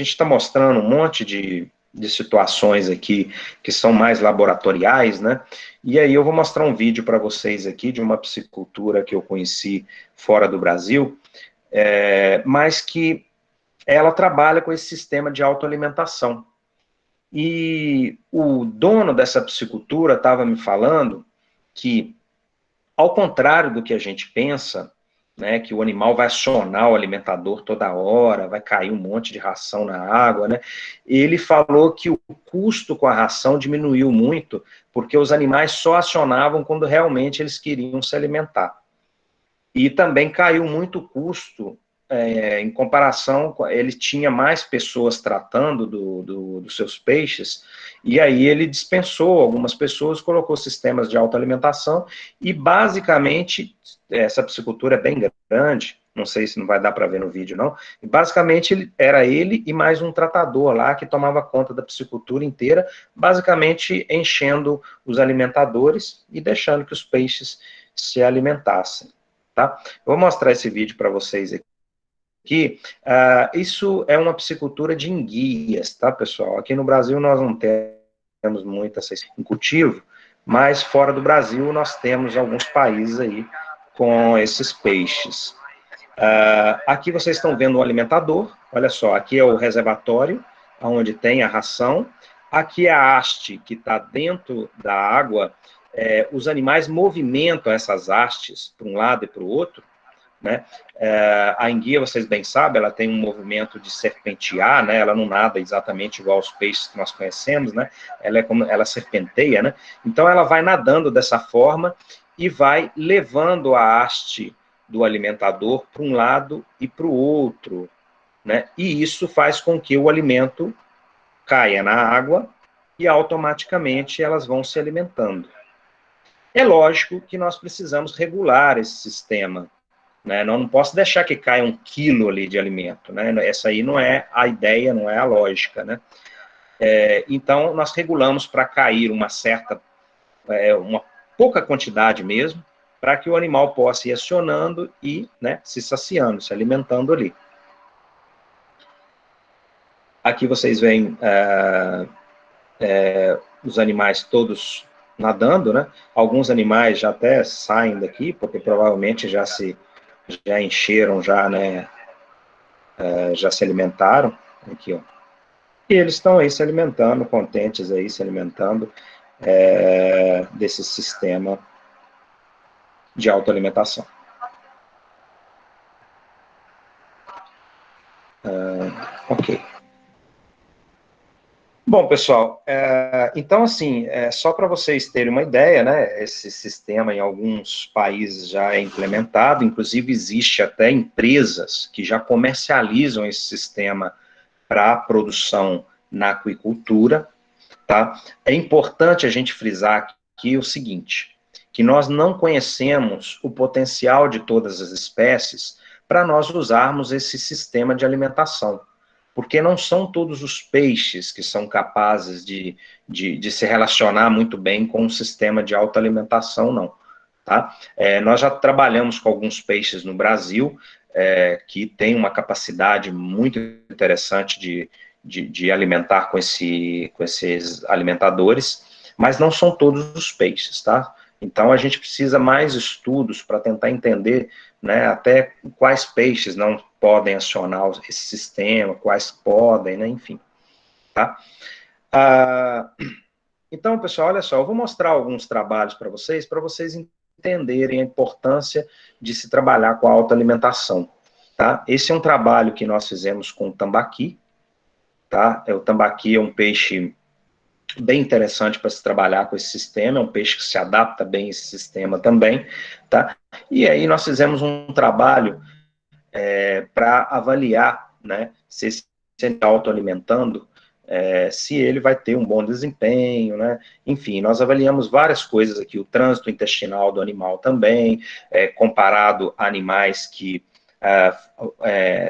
está mostrando um monte de situações aqui que são mais laboratoriais, né, e aí eu vou mostrar um vídeo para vocês aqui de uma piscicultura que eu conheci fora do Brasil, mas que ela trabalha com esse sistema de autoalimentação. E o dono dessa piscicultura estava me falando que, ao contrário do que a gente pensa, né, que o animal vai acionar o alimentador toda hora, vai cair um monte de ração na água, né, ele falou que o custo com a ração diminuiu muito, porque os animais só acionavam quando realmente eles queriam se alimentar. E também caiu muito o custo, em comparação, ele tinha mais pessoas tratando dos seus peixes, e aí ele dispensou algumas pessoas, colocou sistemas de autoalimentação, e basicamente, essa piscicultura é bem grande, não sei se não vai dar para ver no vídeo, não. E basicamente, era ele e mais um tratador lá que tomava conta da piscicultura inteira, basicamente enchendo os alimentadores e deixando que os peixes se alimentassem, tá? Eu vou mostrar esse vídeo para vocês aqui. Isso é uma piscicultura de enguias, tá, pessoal? Aqui no Brasil nós não temos muito em cultivo, mas fora do Brasil nós temos alguns países aí com esses peixes. Aqui vocês estão vendo o alimentador, olha só, aqui é o reservatório, onde tem a ração, aqui é a haste que está dentro da água, os animais movimentam essas hastes para um lado e para o outro, né? A enguia, vocês bem sabem, ela tem um movimento de serpentear, né? Ela não nada exatamente igual aos peixes que nós conhecemos, né? Ela serpenteia, né? Então ela vai nadando dessa forma e vai levando a haste do alimentador para um lado e para o outro, né? E isso faz com que o alimento caia na água e automaticamente elas vão se alimentando. É lógico que nós precisamos regular esse sistema, né? Não posso deixar que caia 1 quilo ali de alimento, né? Essa aí não é a ideia, não é a lógica, né? Então, nós regulamos para cair uma pouca quantidade mesmo, para que o animal possa ir acionando e, né, se saciando, se alimentando ali. Aqui vocês veem os animais todos nadando, né? Alguns animais já até saem daqui, porque provavelmente já encheram, né? Já se alimentaram. Aqui, ó. E eles estão aí se alimentando, contentes aí, se alimentando desse sistema de autoalimentação. Ok. Bom, pessoal, então, assim, só para vocês terem uma ideia, né, esse sistema em alguns países já é implementado, inclusive existe até empresas que já comercializam esse sistema para produção na aquicultura, tá? É importante a gente frisar aqui o seguinte, que nós não conhecemos o potencial de todas as espécies para nós usarmos esse sistema de alimentação, porque não são todos os peixes que são capazes de se relacionar muito bem com um sistema de autoalimentação, não. Tá? Nós já trabalhamos com alguns peixes no Brasil, que tem uma capacidade muito interessante de alimentar com esses alimentadores, mas não são todos os peixes, tá? Então, a gente precisa mais estudos para tentar entender, né, até quais peixes não podem acionar esse sistema, quais podem, né, enfim, tá? Então, pessoal, olha só, eu vou mostrar alguns trabalhos para vocês entenderem a importância de se trabalhar com a autoalimentação, tá? Esse é um trabalho que nós fizemos com o tambaqui, tá? O tambaqui é um peixe bem interessante para se trabalhar com esse sistema, é um peixe que se adapta bem a esse sistema também, tá? E aí nós fizemos um trabalho para avaliar, né, se ele está autoalimentando, se ele vai ter um bom desempenho, né? Enfim, nós avaliamos várias coisas aqui, o trânsito intestinal do animal também, comparado a animais que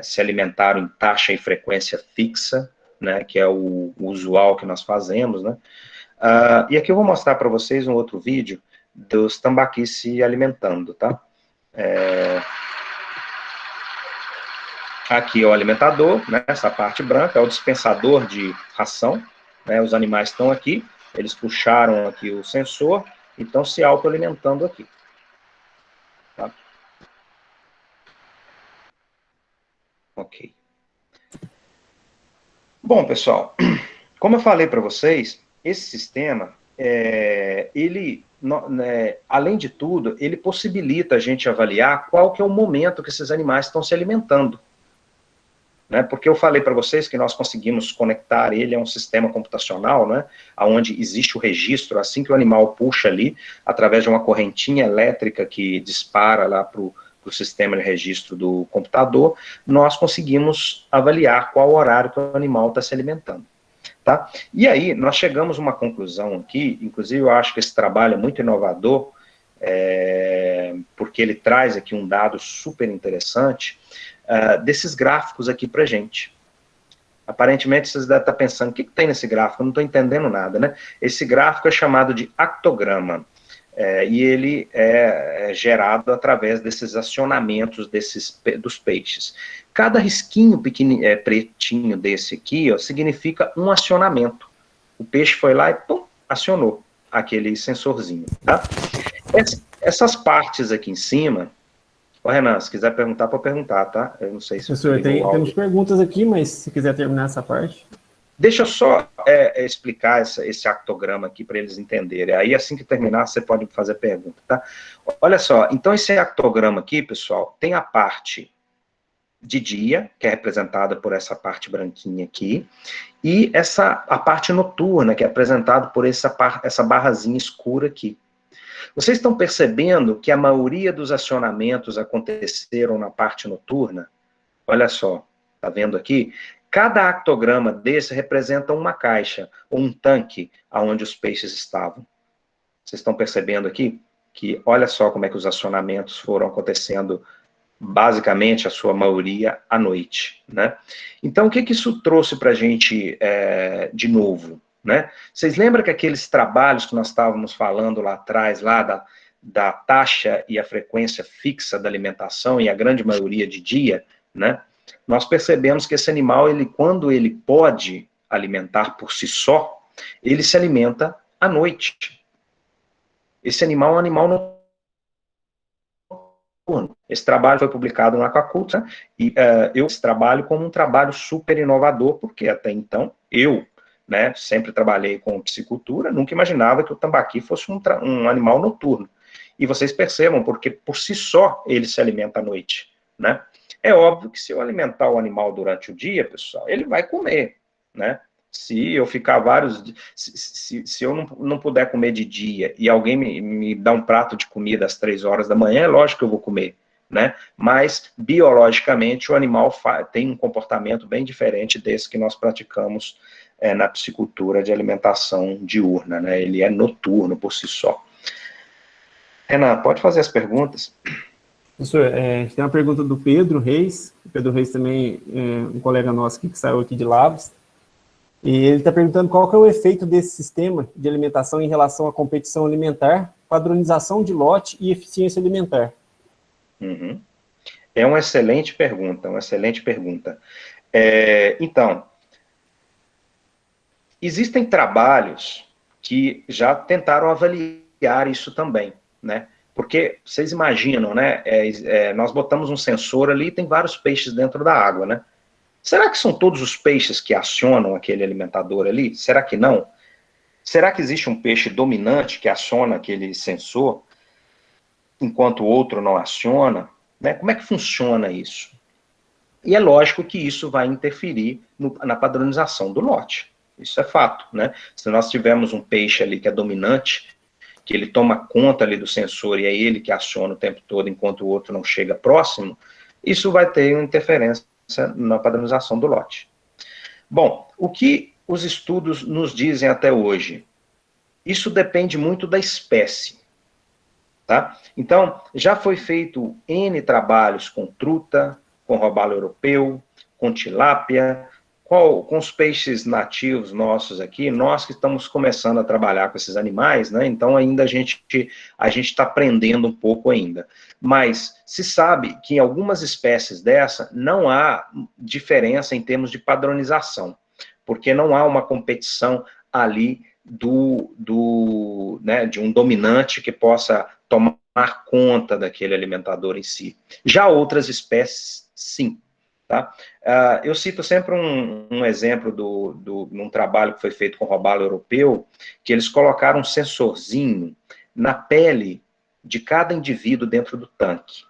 se alimentaram em taxa e frequência fixa, né, que é o usual que nós fazemos, né? E aqui eu vou mostrar para vocês um outro vídeo dos tambaquis se alimentando, tá? Aqui é o alimentador, né, essa parte branca é o dispensador de ração, né, os animais estão aqui, eles puxaram aqui o sensor e estão se autoalimentando aqui. Tá? Ok. Bom, pessoal, como eu falei para vocês, esse sistema, ele, além de tudo, ele possibilita a gente avaliar qual que é o momento que esses animais estão se alimentando. Né, porque eu falei para vocês que nós conseguimos conectar ele a um sistema computacional, né, onde existe o registro, assim que o animal puxa ali, através de uma correntinha elétrica que dispara lá para o sistema de registro do computador, nós conseguimos avaliar qual horário que o animal está se alimentando. Tá? E aí, nós chegamos a uma conclusão aqui, inclusive eu acho que esse trabalho é muito inovador, porque ele traz aqui um dado super interessante, desses gráficos aqui para gente. Aparentemente, vocês devem estar pensando, o que tem nesse gráfico? Eu não estou entendendo nada, né? Esse gráfico é chamado de actograma, e ele é gerado através desses acionamentos dos peixes. Cada risquinho pequenininho, pretinho desse aqui, ó, significa um acionamento. O peixe foi lá e, pum, acionou aquele sensorzinho, tá? Essas partes aqui em cima... Ô, Renan, se quiser perguntar, pode perguntar, tá? Eu não sei se você Professor, temos perguntas aqui, mas se quiser terminar essa parte. Deixa eu só explicar esse actograma aqui para eles entenderem. Aí, assim que terminar, você pode fazer pergunta, tá? Olha só, então esse actograma aqui, pessoal, tem a parte de dia, que é representada por essa parte branquinha aqui, e a parte noturna, que é apresentada por essa barrazinha escura aqui. Vocês estão percebendo que a maioria dos acionamentos aconteceram na parte noturna? Olha só, tá vendo aqui? Cada actograma desse representa uma caixa, ou um tanque, onde os peixes estavam. Vocês estão percebendo aqui? Que olha só como é que os acionamentos foram acontecendo, basicamente, a sua maioria, à noite, né? Então, o que isso trouxe para a gente de novo? Né? Vocês lembram que aqueles trabalhos que nós estávamos falando lá atrás, lá da taxa e a frequência fixa da alimentação, e a grande maioria de dia, né? Nós percebemos que esse animal, quando ele pode alimentar por si só, ele se alimenta à noite. Esse animal é um animal noturno. Esse trabalho foi publicado no Aquaculture, né? E eu esse trabalho como um trabalho super inovador, porque até então eu, né, sempre trabalhei com piscicultura, nunca imaginava que o tambaqui fosse um animal noturno. E vocês percebam, porque por si só ele se alimenta à noite, né? É óbvio que se eu alimentar o animal durante o dia, pessoal, ele vai comer, né? Se eu ficar se eu não puder comer de dia e alguém me dá um prato de comida às 3 horas da manhã, é lógico que eu vou comer, né? Mas, biologicamente, o animal tem um comportamento bem diferente desse que nós praticamos na piscicultura de alimentação diurna, né? Ele é noturno por si só. Renan, pode fazer as perguntas? Professor, a gente tem uma pergunta do Pedro Reis. O Pedro Reis também é um colega nosso aqui, que saiu aqui de Labs. E ele está perguntando qual que é o efeito desse sistema de alimentação em relação à competição alimentar, padronização de lote e eficiência alimentar. Uhum. É uma excelente pergunta, uma excelente pergunta. Então, existem trabalhos que já tentaram avaliar isso também, né? Porque vocês imaginam, né? Nós botamos um sensor ali e tem vários peixes dentro da água, né? Será que são todos os peixes que acionam aquele alimentador ali? Será que não? Será que existe um peixe dominante que aciona aquele sensor, enquanto o outro não aciona? Né? Como é que funciona isso? E é lógico que isso vai interferir na padronização do lote. Isso é fato, né? Se nós tivermos um peixe ali que é dominante, que ele toma conta ali do sensor e é ele que aciona o tempo todo enquanto o outro não chega próximo, isso vai ter uma interferência na padronização do lote. Bom, o que os estudos nos dizem até hoje? Isso depende muito da espécie, tá? Então, já foi feito N trabalhos com truta, com robalo europeu, com tilápia, com os peixes nativos nossos aqui, nós que estamos começando a trabalhar com esses animais, né? Então ainda a gente está aprendendo um pouco ainda. Mas se sabe que em algumas espécies dessa não há diferença em termos de padronização, porque não há uma competição ali né, de um dominante que possa tomar conta daquele alimentador em si. Já outras espécies, sim. Tá? Eu cito sempre um exemplo num trabalho que foi feito com robalo europeu, que eles colocaram um sensorzinho na pele de cada indivíduo dentro do tanque.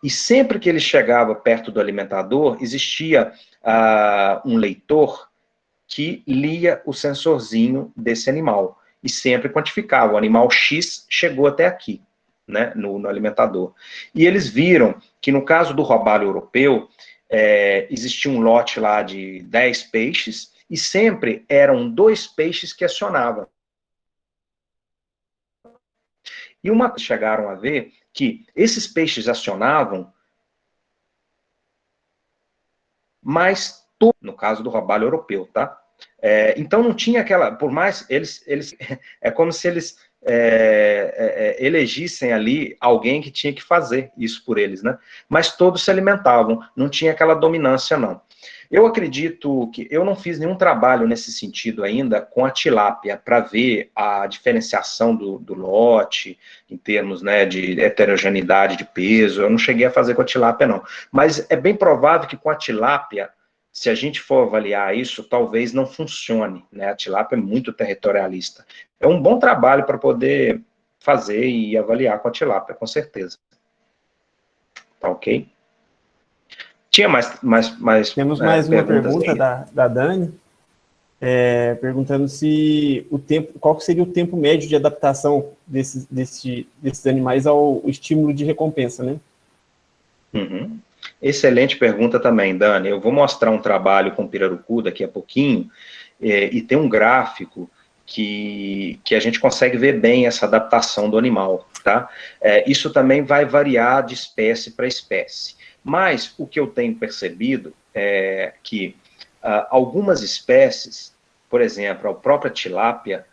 E sempre que ele chegava perto do alimentador, existia um leitor que lia o sensorzinho desse animal, e sempre quantificava, o animal X chegou até aqui, né, no alimentador. E eles viram que no caso do robalo europeu, existia um lote lá de 10 peixes, e sempre eram 2 peixes que acionavam. E uma coisa que chegaram a ver que esses peixes acionavam, mas no caso do robalo europeu, tá? Então não tinha aquela, por mais eles é como se eles elegissem ali alguém que tinha que fazer isso por eles, né? Mas todos se alimentavam, não tinha aquela dominância, não. Eu acredito que eu não fiz nenhum trabalho nesse sentido ainda com a tilápia, para ver a diferenciação do lote, em termos, né, de heterogeneidade de peso. Eu não cheguei a fazer com a tilápia, não. Mas é bem provável que com a tilápia, se a gente for avaliar isso, talvez não funcione, né? A tilápia é muito territorialista. É um bom trabalho para poder fazer e avaliar com a tilápia, com certeza. Tá ok? Tinha Temos mais uma pergunta aí. da Dani, perguntando se qual seria o tempo médio de adaptação desses animais ao estímulo de recompensa, né? Uhum. Excelente pergunta também, Dani. Eu vou mostrar um trabalho com pirarucu daqui a pouquinho, e tem um gráfico que a gente consegue ver bem essa adaptação do animal, tá? Isso também vai variar de espécie para espécie. Mas o que eu tenho percebido é que algumas espécies, por exemplo, a própria tilápia,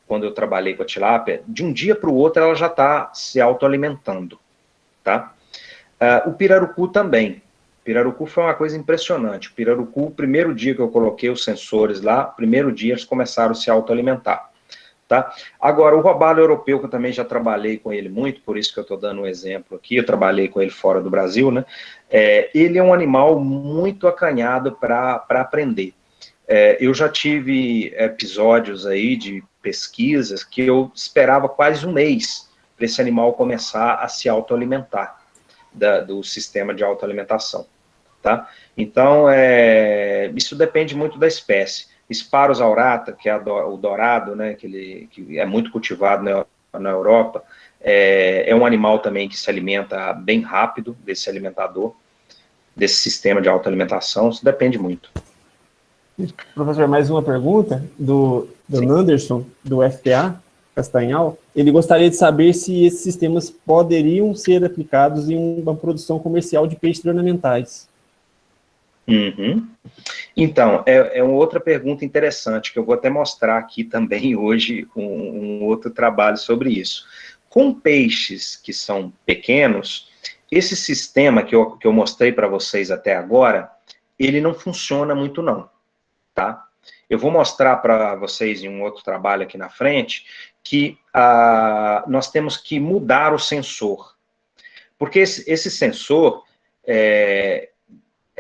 quando eu trabalhei com a tilápia, de um dia para o outro ela já está se autoalimentando, tá? O pirarucu também. O pirarucu foi uma coisa impressionante. O pirarucu, o primeiro dia que eu coloquei os sensores lá, primeiro dia eles começaram a se autoalimentar. Tá? Agora, o robalo europeu, que eu também já trabalhei com ele muito, por isso que eu estou dando um exemplo aqui, eu trabalhei com ele fora do Brasil, né? Ele é um animal muito acanhado para aprender. Eu já tive episódios aí de pesquisas que eu esperava quase um mês para esse animal começar a se autoalimentar do sistema de autoalimentação, tá? Então, isso depende muito da espécie. Sparus aurata, que é o dourado, né, que é muito cultivado na Europa, é um animal também que se alimenta bem rápido desse alimentador, desse sistema de autoalimentação. Isso depende muito. Professor, mais uma pergunta do Anderson, do FPA Castanhal. Ele gostaria de saber se esses sistemas poderiam ser aplicados em uma produção comercial de peixes ornamentais. Uhum. Então, é uma outra pergunta interessante, que eu vou até mostrar aqui também hoje um outro trabalho sobre isso. Com peixes que são pequenos, esse sistema que eu mostrei para vocês até agora, ele não funciona muito não, tá? Eu vou mostrar para vocês em um outro trabalho aqui na frente, que nós temos que mudar o sensor. Porque esse sensor,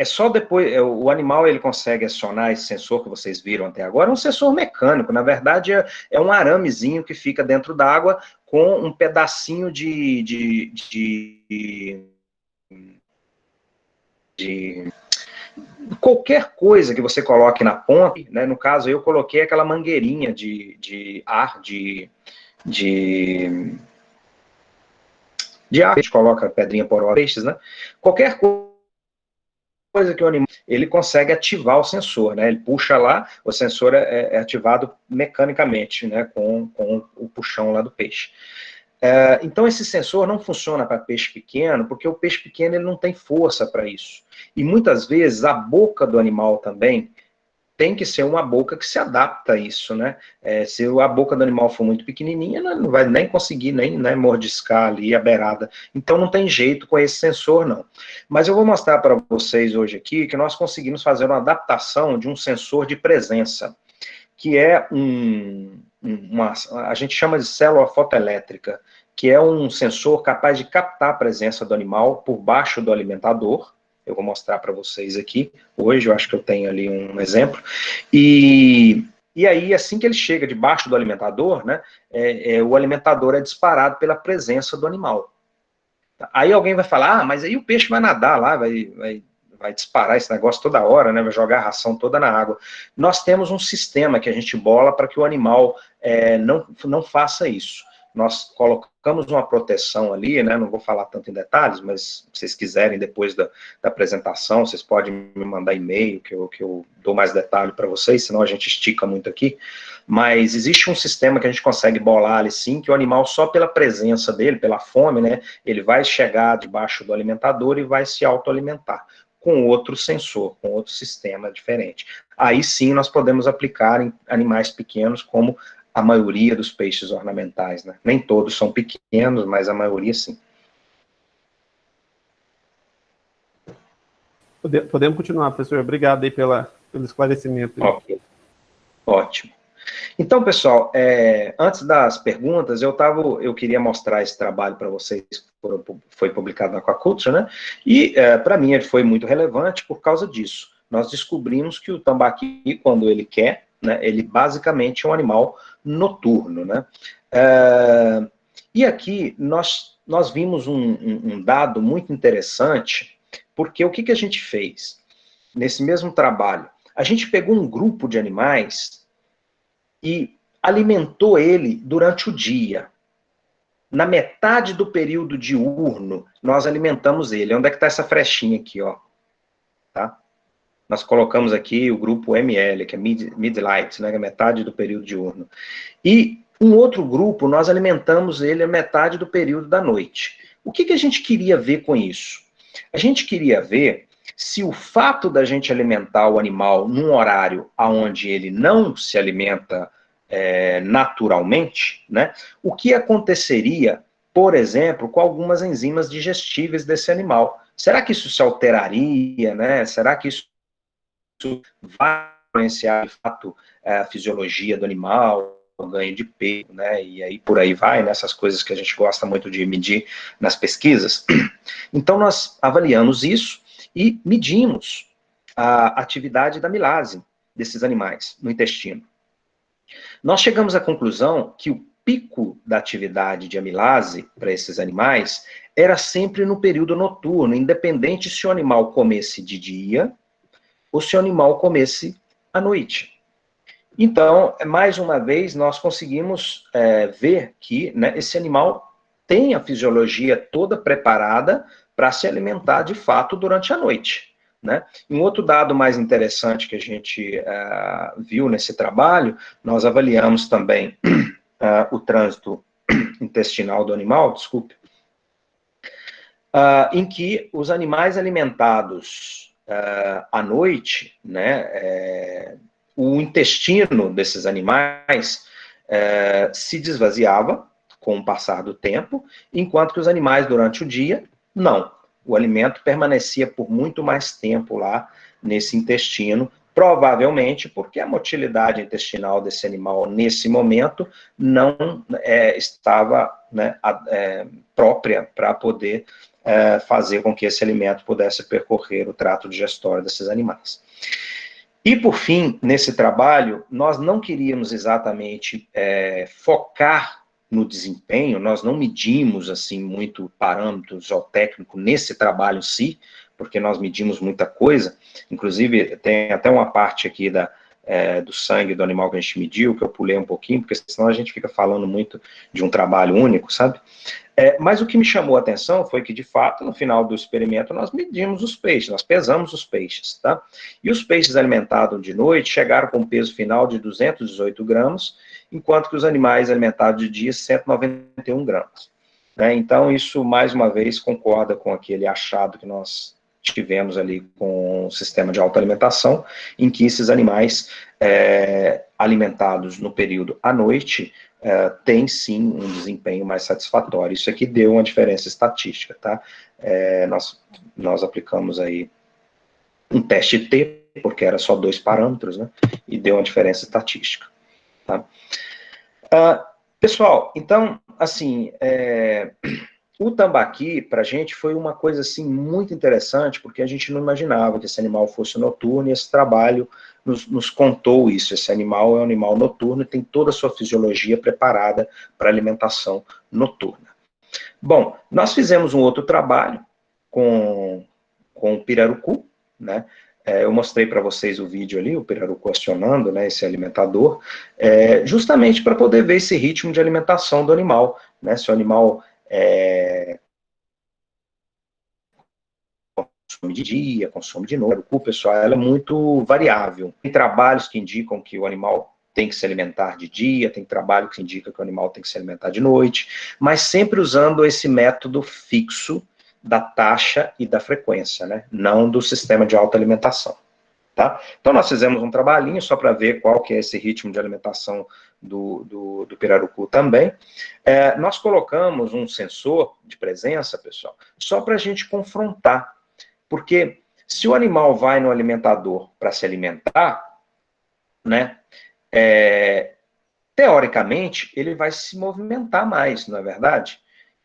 só depois, o animal ele consegue acionar esse sensor que vocês viram até agora, é um sensor mecânico, na verdade é um aramezinho que fica dentro d'água com um pedacinho de qualquer coisa que você coloque na ponta, né? No caso eu coloquei aquela mangueirinha de ar, de ar, a gente coloca pedrinha porosa, peixes, né? Qualquer coisa que o animal, ele consegue ativar o sensor, né? Ele puxa lá, o sensor é ativado mecanicamente, né? Com o puxão lá do peixe. Então, esse sensor não funciona para peixe pequeno, porque o peixe pequeno ele não tem força para isso. E muitas vezes a boca do animal também tem que ser uma boca que se adapta a isso, né? Se a boca do animal for muito pequenininha, não vai nem conseguir nem, né, mordiscar ali a beirada. Então não tem jeito com esse sensor, não. Mas eu vou mostrar para vocês hoje aqui que nós conseguimos fazer uma adaptação de um sensor de presença, que é a gente chama de célula fotoelétrica, que é um sensor capaz de captar a presença do animal por baixo do alimentador. Eu vou mostrar para vocês aqui, hoje, eu acho que eu tenho ali um exemplo, e aí, assim que ele chega debaixo do alimentador, né, o alimentador é disparado pela presença do animal. Aí alguém vai falar, mas aí o peixe vai nadar lá, vai disparar esse negócio toda hora, né, vai jogar a ração toda na água. Nós temos um sistema que a gente bola para que o animal não faça isso. Nós colocamos colocamos uma proteção ali, né, não vou falar tanto em detalhes, mas se vocês quiserem, depois da apresentação, vocês podem me mandar e-mail, que eu dou mais detalhe para vocês, senão a gente estica muito aqui. Mas existe um sistema que a gente consegue bolar ali, sim, que o animal, só pela presença dele, pela fome, né, ele vai chegar debaixo do alimentador e vai se autoalimentar, com outro sensor, com outro sistema diferente. Aí sim nós podemos aplicar em animais pequenos, como a maioria dos peixes ornamentais, né? Nem todos são pequenos, mas a maioria sim. Podemos continuar, professor. Obrigado aí pelo esclarecimento. Ok, ótimo. Então, pessoal, antes das perguntas, eu queria mostrar esse trabalho para vocês, que foi publicado na Aquaculture, né? E, para mim, ele foi muito relevante por causa disso. Nós descobrimos que o tambaqui, quando ele quer, né, ele basicamente é um animal noturno, né? E aqui nós vimos um dado muito interessante, porque o que a gente fez nesse mesmo trabalho? A gente pegou um grupo de animais e alimentou ele durante o dia. Na metade do período diurno, nós alimentamos ele. Onde é que está essa frechinha aqui, ó? Tá? Nós colocamos aqui o grupo ML, que é Mid-Light, né, que é metade do período diurno. E um outro grupo, nós alimentamos ele a metade do período da noite. O que a gente queria ver com isso? A gente queria ver se o fato da gente alimentar o animal num horário onde ele não se alimenta naturalmente, né, o que aconteceria, por exemplo, com algumas enzimas digestíveis desse animal. Será que isso se alteraria, né? Será que isso vai influenciar, de fato, a fisiologia do animal, o ganho de peso, né, e aí por aí vai, nessas coisas que a gente gosta muito de medir nas pesquisas. Então, nós avaliamos isso e medimos a atividade da amilase desses animais no intestino. Nós chegamos à conclusão que o pico da atividade de amilase para esses animais era sempre no período noturno, independente se o animal comesse de dia ou se o animal comesse à noite. Então, mais uma vez, nós conseguimos ver que, né, esse animal tem a fisiologia toda preparada para se alimentar de fato durante a noite. Né? Um outro dado mais interessante que a gente viu nesse trabalho, nós avaliamos também o trânsito intestinal do animal, desculpe, em que os animais alimentados à noite, né, o intestino desses animais se desvaziava com o passar do tempo, enquanto que os animais durante o dia, não. O alimento permanecia por muito mais tempo lá nesse intestino, provavelmente porque a motilidade intestinal desse animal, nesse momento, não estava, né, própria para poder fazer com que esse alimento pudesse percorrer o trato digestório desses animais. E, por fim, nesse trabalho, nós não queríamos exatamente focar no desempenho, nós não medimos, assim, muito parâmetros zootécnico nesse trabalho em si, porque nós medimos muita coisa, inclusive tem até uma parte aqui do sangue do animal que a gente mediu, que eu pulei um pouquinho, porque senão a gente fica falando muito de um trabalho único, sabe? Mas o que me chamou a atenção foi que, de fato, no final do experimento, nós medimos os peixes, nós pesamos os peixes, tá? E os peixes alimentados de noite chegaram com um peso final de 218 gramas, enquanto que os animais alimentados de dia, 191 gramas. Né? Então, isso, mais uma vez, concorda com aquele achado que nós tivemos ali com o sistema de autoalimentação, em que esses animais alimentados no período à noite tem sim um desempenho mais satisfatório. Isso aqui deu uma diferença estatística, tá? Nós aplicamos aí um teste T, porque era só 2 parâmetros, né? E deu uma diferença estatística, tá? Pessoal, então, assim, o tambaqui, para a gente, foi uma coisa, assim, muito interessante, porque a gente não imaginava que esse animal fosse noturno, e esse trabalho nos contou isso. Esse animal é um animal noturno e tem toda a sua fisiologia preparada para alimentação noturna. Bom, nós fizemos um outro trabalho com o pirarucu, né? Eu mostrei para vocês o vídeo ali, o pirarucu acionando, né, esse alimentador, justamente para poder ver esse ritmo de alimentação do animal né? Se o animal consome de dia, consome de noite. O pessoal, ela é muito variável. Tem trabalhos que indicam que o animal tem que se alimentar de dia, tem trabalho que indica que o animal tem que se alimentar de noite, mas sempre usando esse método fixo da taxa e da frequência, né? Não do sistema de autoalimentação. Tá? Então, nós fizemos um trabalhinho só para ver qual que é esse ritmo de alimentação do pirarucu também. Nós colocamos um sensor de presença, pessoal, só para a gente confrontar. Porque se o animal vai no alimentador para se alimentar, né, teoricamente, ele vai se movimentar mais, não é verdade?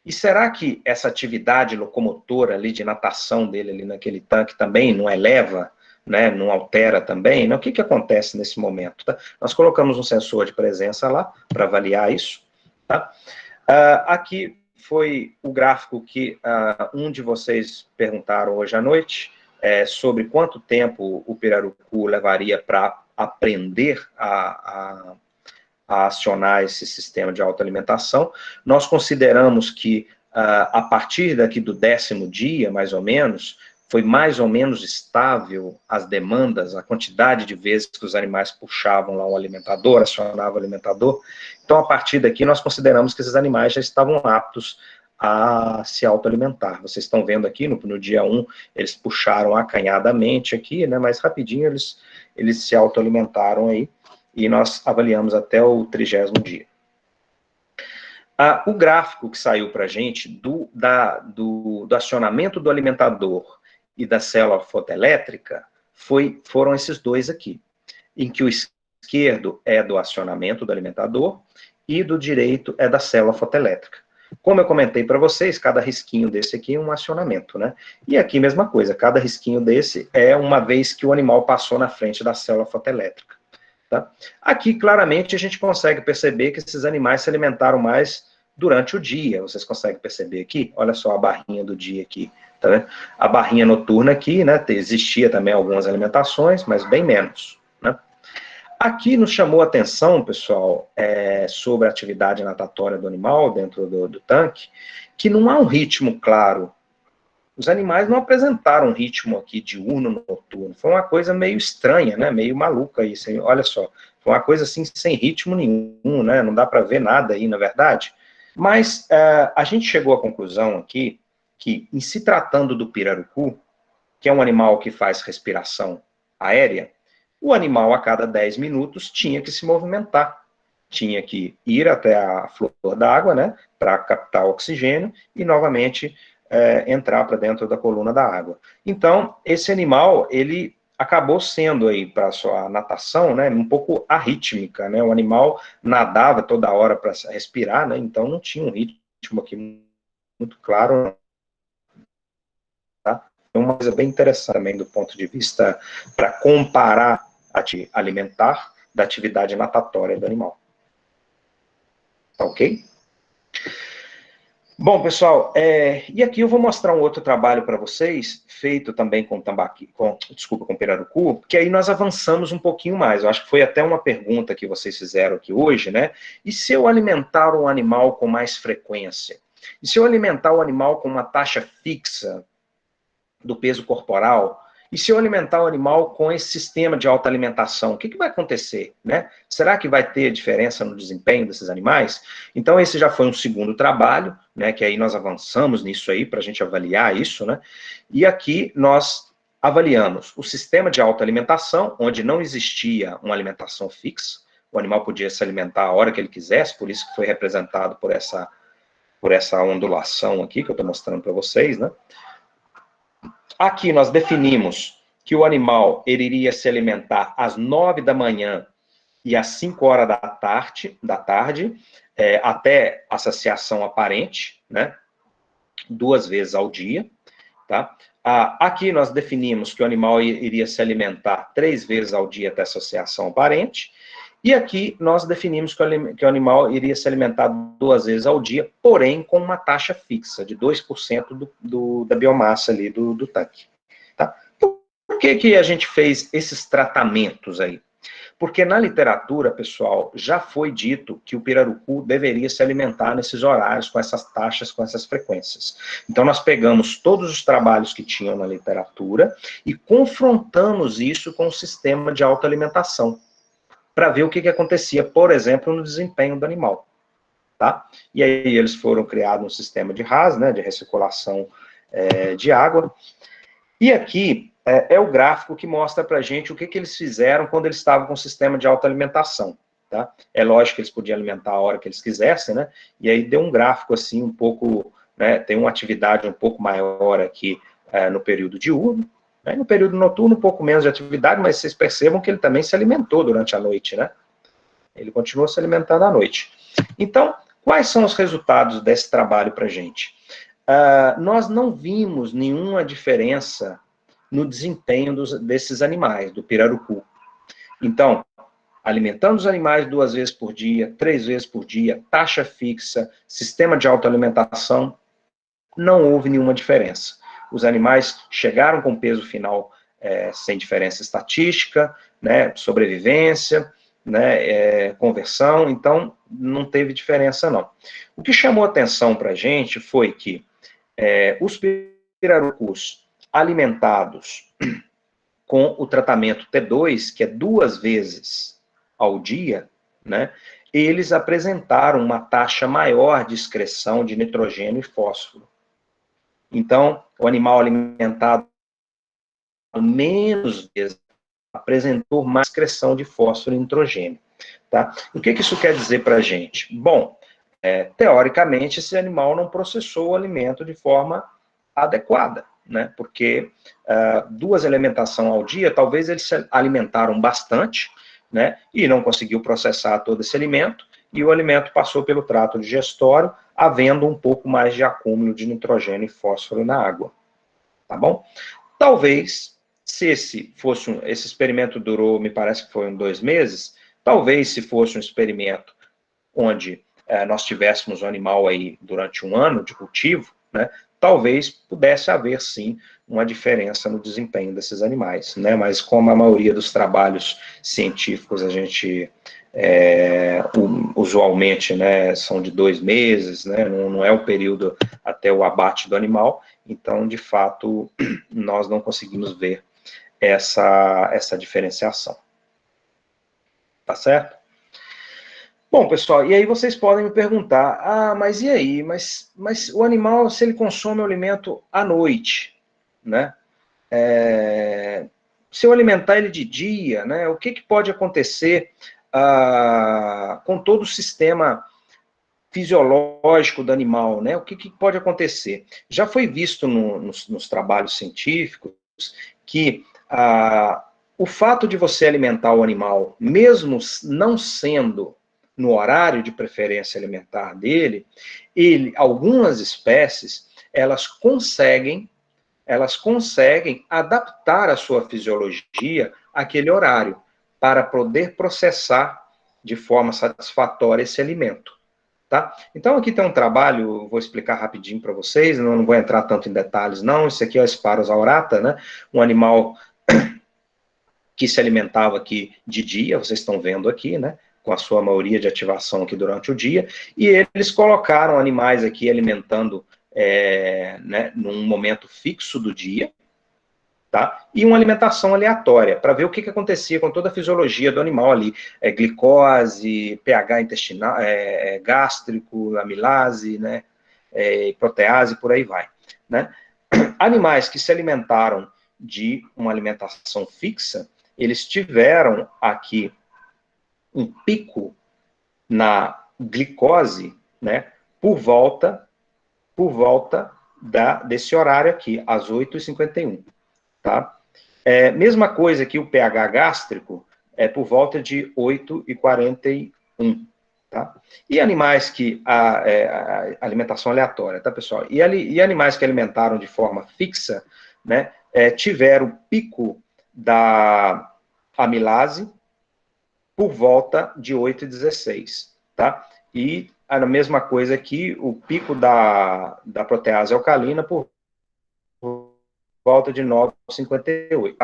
E será que essa atividade locomotora ali de natação dele ali naquele tanque também não eleva, né, não altera também? Né? O que acontece nesse momento? Tá? Nós colocamos um sensor de presença lá para avaliar isso. Tá? Aqui foi o gráfico que um de vocês perguntaram hoje à noite, sobre quanto tempo o pirarucu levaria para aprender a acionar esse sistema de autoalimentação. Nós consideramos que, a partir daqui do 10º dia, mais ou menos, foi mais ou menos estável as demandas, a quantidade de vezes que os animais puxavam lá o alimentador, acionavam o alimentador. Então, a partir daqui, nós consideramos que esses animais já estavam aptos a se autoalimentar. Vocês estão vendo aqui, no dia 1, eles puxaram acanhadamente aqui, né, mas rapidinho eles se autoalimentaram aí, e nós avaliamos até o 30º dia. O gráfico que saiu para a gente do acionamento do alimentador e da célula fotoelétrica foram esses dois aqui, em que o esquerdo é do acionamento do alimentador e do direito é da célula fotoelétrica. Como eu comentei para vocês, cada risquinho desse aqui é um acionamento, né? E aqui, mesma coisa, cada risquinho desse é uma vez que o animal passou na frente da célula fotoelétrica. Tá? Aqui, claramente, a gente consegue perceber que esses animais se alimentaram mais durante o dia. Vocês conseguem perceber aqui? Olha só a barrinha do dia aqui. Tá vendo? A barrinha noturna aqui, né? Existia também algumas alimentações, mas bem menos. Né? Aqui nos chamou a atenção, pessoal, sobre a atividade natatória do animal dentro do tanque, que não há um ritmo claro. Os animais não apresentaram um ritmo aqui diurno, noturno. Foi uma coisa meio estranha, né? Meio maluca isso. Olha só, foi uma coisa assim sem ritmo nenhum, né? Não dá para ver nada aí, na verdade. Mas a gente chegou à conclusão aqui que, em se tratando do pirarucu, que é um animal que faz respiração aérea, o animal a cada 10 minutos tinha que se movimentar. Tinha que ir até a flor d'água, né? Para captar oxigênio e novamente entrar para dentro da coluna da água. Então, esse animal, ele acabou sendo aí, para a sua natação, né, um pouco arrítmica, né, o animal nadava toda hora para respirar, né, então não tinha um ritmo aqui muito claro, tá? É uma coisa bem interessante também do ponto de vista para comparar a atividade alimentar da atividade natatória do animal. Tá ok? Bom, pessoal, e aqui eu vou mostrar um outro trabalho para vocês, feito também com pirarucu, que aí nós avançamos um pouquinho mais. Eu acho que foi até uma pergunta que vocês fizeram aqui hoje, né? E se eu alimentar um animal com mais frequência? E se eu alimentar o animal com uma taxa fixa do peso corporal? E se eu alimentar o animal com esse sistema de autoalimentação, o que vai acontecer, né? Será que vai ter diferença no desempenho desses animais? Então, esse já foi um segundo trabalho, né? Que aí nós avançamos nisso aí, para a gente avaliar isso, né? E aqui nós avaliamos o sistema de autoalimentação, onde não existia uma alimentação fixa, o animal podia se alimentar a hora que ele quisesse, por isso que foi representado por essa ondulação aqui, que eu estou mostrando para vocês, né? Aqui nós definimos que o animal ele iria se alimentar às 9 da manhã e às 5 horas da tarde, até a saciação aparente, né? 2 vezes ao dia. Tá? Aqui nós definimos que o animal iria se alimentar 3 vezes ao dia até a saciação aparente. E aqui nós definimos que o animal iria se alimentar 2 vezes ao dia, porém com uma taxa fixa de 2% da biomassa ali do tanque. Tá? Por que a gente fez esses tratamentos aí? Porque na literatura, pessoal, já foi dito que o pirarucu deveria se alimentar nesses horários, com essas taxas, com essas frequências. Então, nós pegamos todos os trabalhos que tinham na literatura e confrontamos isso com o sistema de autoalimentação, para ver o que acontecia, por exemplo, no desempenho do animal. Tá? E aí eles foram criados um sistema de RAS, né, de recirculação de água. E aqui é o gráfico que mostra para a gente o que eles fizeram quando eles estavam com o sistema de autoalimentação. Tá? É lógico que eles podiam alimentar a hora que eles quisessem, né? E aí deu um gráfico assim um pouco, né, tem uma atividade um pouco maior aqui no período diurno, né? No período noturno um pouco menos de atividade, mas vocês percebam que ele também se alimentou durante a noite, né? Ele continuou se alimentando à noite. Então, quais são os resultados desse trabalho para a gente? Nós não vimos nenhuma diferença no desempenho desses animais, do pirarucu. Então, alimentando os animais 2 vezes por dia, 3 vezes por dia, taxa fixa, sistema de autoalimentação, não houve nenhuma diferença. Os animais chegaram com peso final sem diferença estatística, né, sobrevivência, né, conversão, então não teve diferença não. O que chamou atenção para a gente foi que os pirarucus alimentados com o tratamento T2, que é 2 vezes ao dia, né, eles apresentaram uma taxa maior de excreção de nitrogênio e fósforo. Então, o animal alimentado menos vezes apresentou mais excreção de fósforo e nitrogênio. Tá? O que isso quer dizer para a gente? Bom, teoricamente, esse animal não processou o alimento de forma adequada, né? Porque 2 alimentações ao dia, talvez eles se alimentaram bastante, né? E não conseguiu processar todo esse alimento, e o alimento passou pelo trato digestório, havendo um pouco mais de acúmulo de nitrogênio e fósforo na água. Tá bom? Talvez, se esse experimento durou, me parece que foi 2 meses, talvez se fosse um experimento onde nós tivéssemos um animal aí durante 1 ano de cultivo, né, talvez pudesse haver, sim, uma diferença no desempenho desses animais, né, mas como a maioria dos trabalhos científicos a gente, usualmente, né, são de 2 meses, né, não é o período até o abate do animal, então, de fato, nós não conseguimos ver essa diferenciação. Tá certo? Bom, pessoal, e aí vocês podem me perguntar, mas e aí? Mas o animal, se ele consome o alimento à noite, né? Se eu alimentar ele de dia, né? O que pode acontecer com todo o sistema fisiológico do animal, né? O que pode acontecer? Já foi visto nos trabalhos científicos que o fato de você alimentar o animal, mesmo não sendo no horário de preferência alimentar dele, algumas espécies, elas conseguem adaptar a sua fisiologia àquele horário, para poder processar de forma satisfatória esse alimento. Tá? Então, aqui tem um trabalho, vou explicar rapidinho para vocês, não vou entrar tanto em detalhes, não. Isso aqui é o Sparus aurata, né? Um animal que se alimentava aqui de dia, vocês estão vendo aqui, né? Com a sua maioria de ativação aqui durante o dia, e eles colocaram animais aqui alimentando né, num momento fixo do dia, tá? E uma alimentação aleatória, para ver o que acontecia com toda a fisiologia do animal ali, glicose, pH intestinal, gástrico, amilase, né, protease, por aí vai, né? Animais que se alimentaram de uma alimentação fixa, eles tiveram aqui um pico na glicose, né, por volta desse horário aqui, às 8h51, tá? Mesma coisa que o pH gástrico é por volta de 8h41, tá? E animais que a alimentação aleatória, tá, pessoal? E animais que alimentaram de forma fixa, né, tiveram pico da amilase por volta de 8h16, tá? E a mesma coisa aqui, o pico da protease alcalina por volta de 9h58.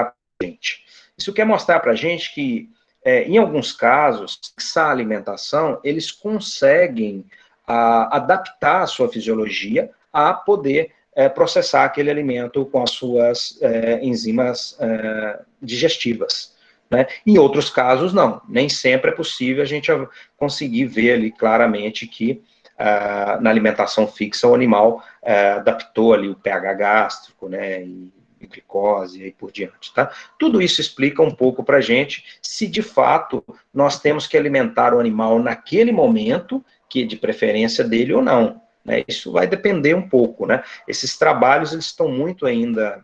Isso quer mostrar para a gente que em alguns casos, essa alimentação, eles conseguem adaptar a sua fisiologia a poder processar aquele alimento com as suas enzimas digestivas. Né? Em outros casos, não. Nem sempre é possível a gente conseguir ver ali claramente que na alimentação fixa o animal adaptou ali o pH gástrico, né, e glicose e aí por diante, tá? Tudo isso explica um pouco para a gente se de fato nós temos que alimentar o animal naquele momento, que de preferência dele ou não, né? Isso vai depender um pouco, né? Esses trabalhos eles estão muito ainda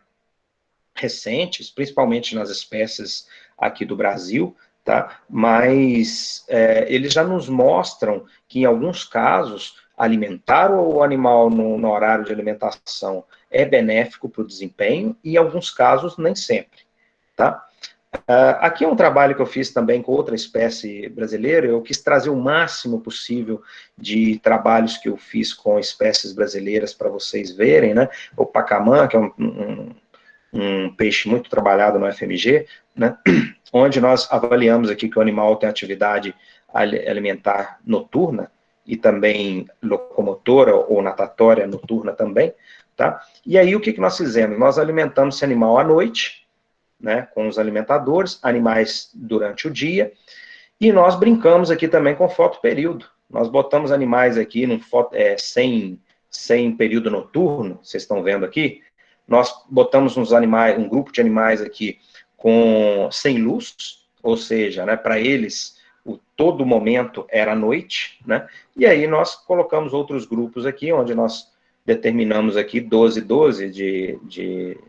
recentes, principalmente nas espécies aqui do Brasil, tá? Mas eles já nos mostram que em alguns casos alimentar o animal no horário de alimentação é benéfico para o desempenho, e em alguns casos nem sempre, tá? Aqui é um trabalho que eu fiz também com outra espécie brasileira. Eu quis trazer o máximo possível de trabalhos que eu fiz com espécies brasileiras para vocês verem, né? O pacamã, que é um peixe muito trabalhado no FMG, né? Onde nós avaliamos aqui que o animal tem atividade alimentar noturna, e também locomotora ou natatória noturna também, tá? E aí o que nós fizemos? Nós alimentamos esse animal à noite, né, com os alimentadores, animais durante o dia, e nós brincamos aqui também com fotoperíodo. Nós botamos animais aqui sem período noturno, vocês estão vendo aqui, nós botamos um grupo de animais aqui sem luz, ou seja, né, para eles todo momento era noite, né? E aí nós colocamos outros grupos aqui, onde nós determinamos aqui 12 de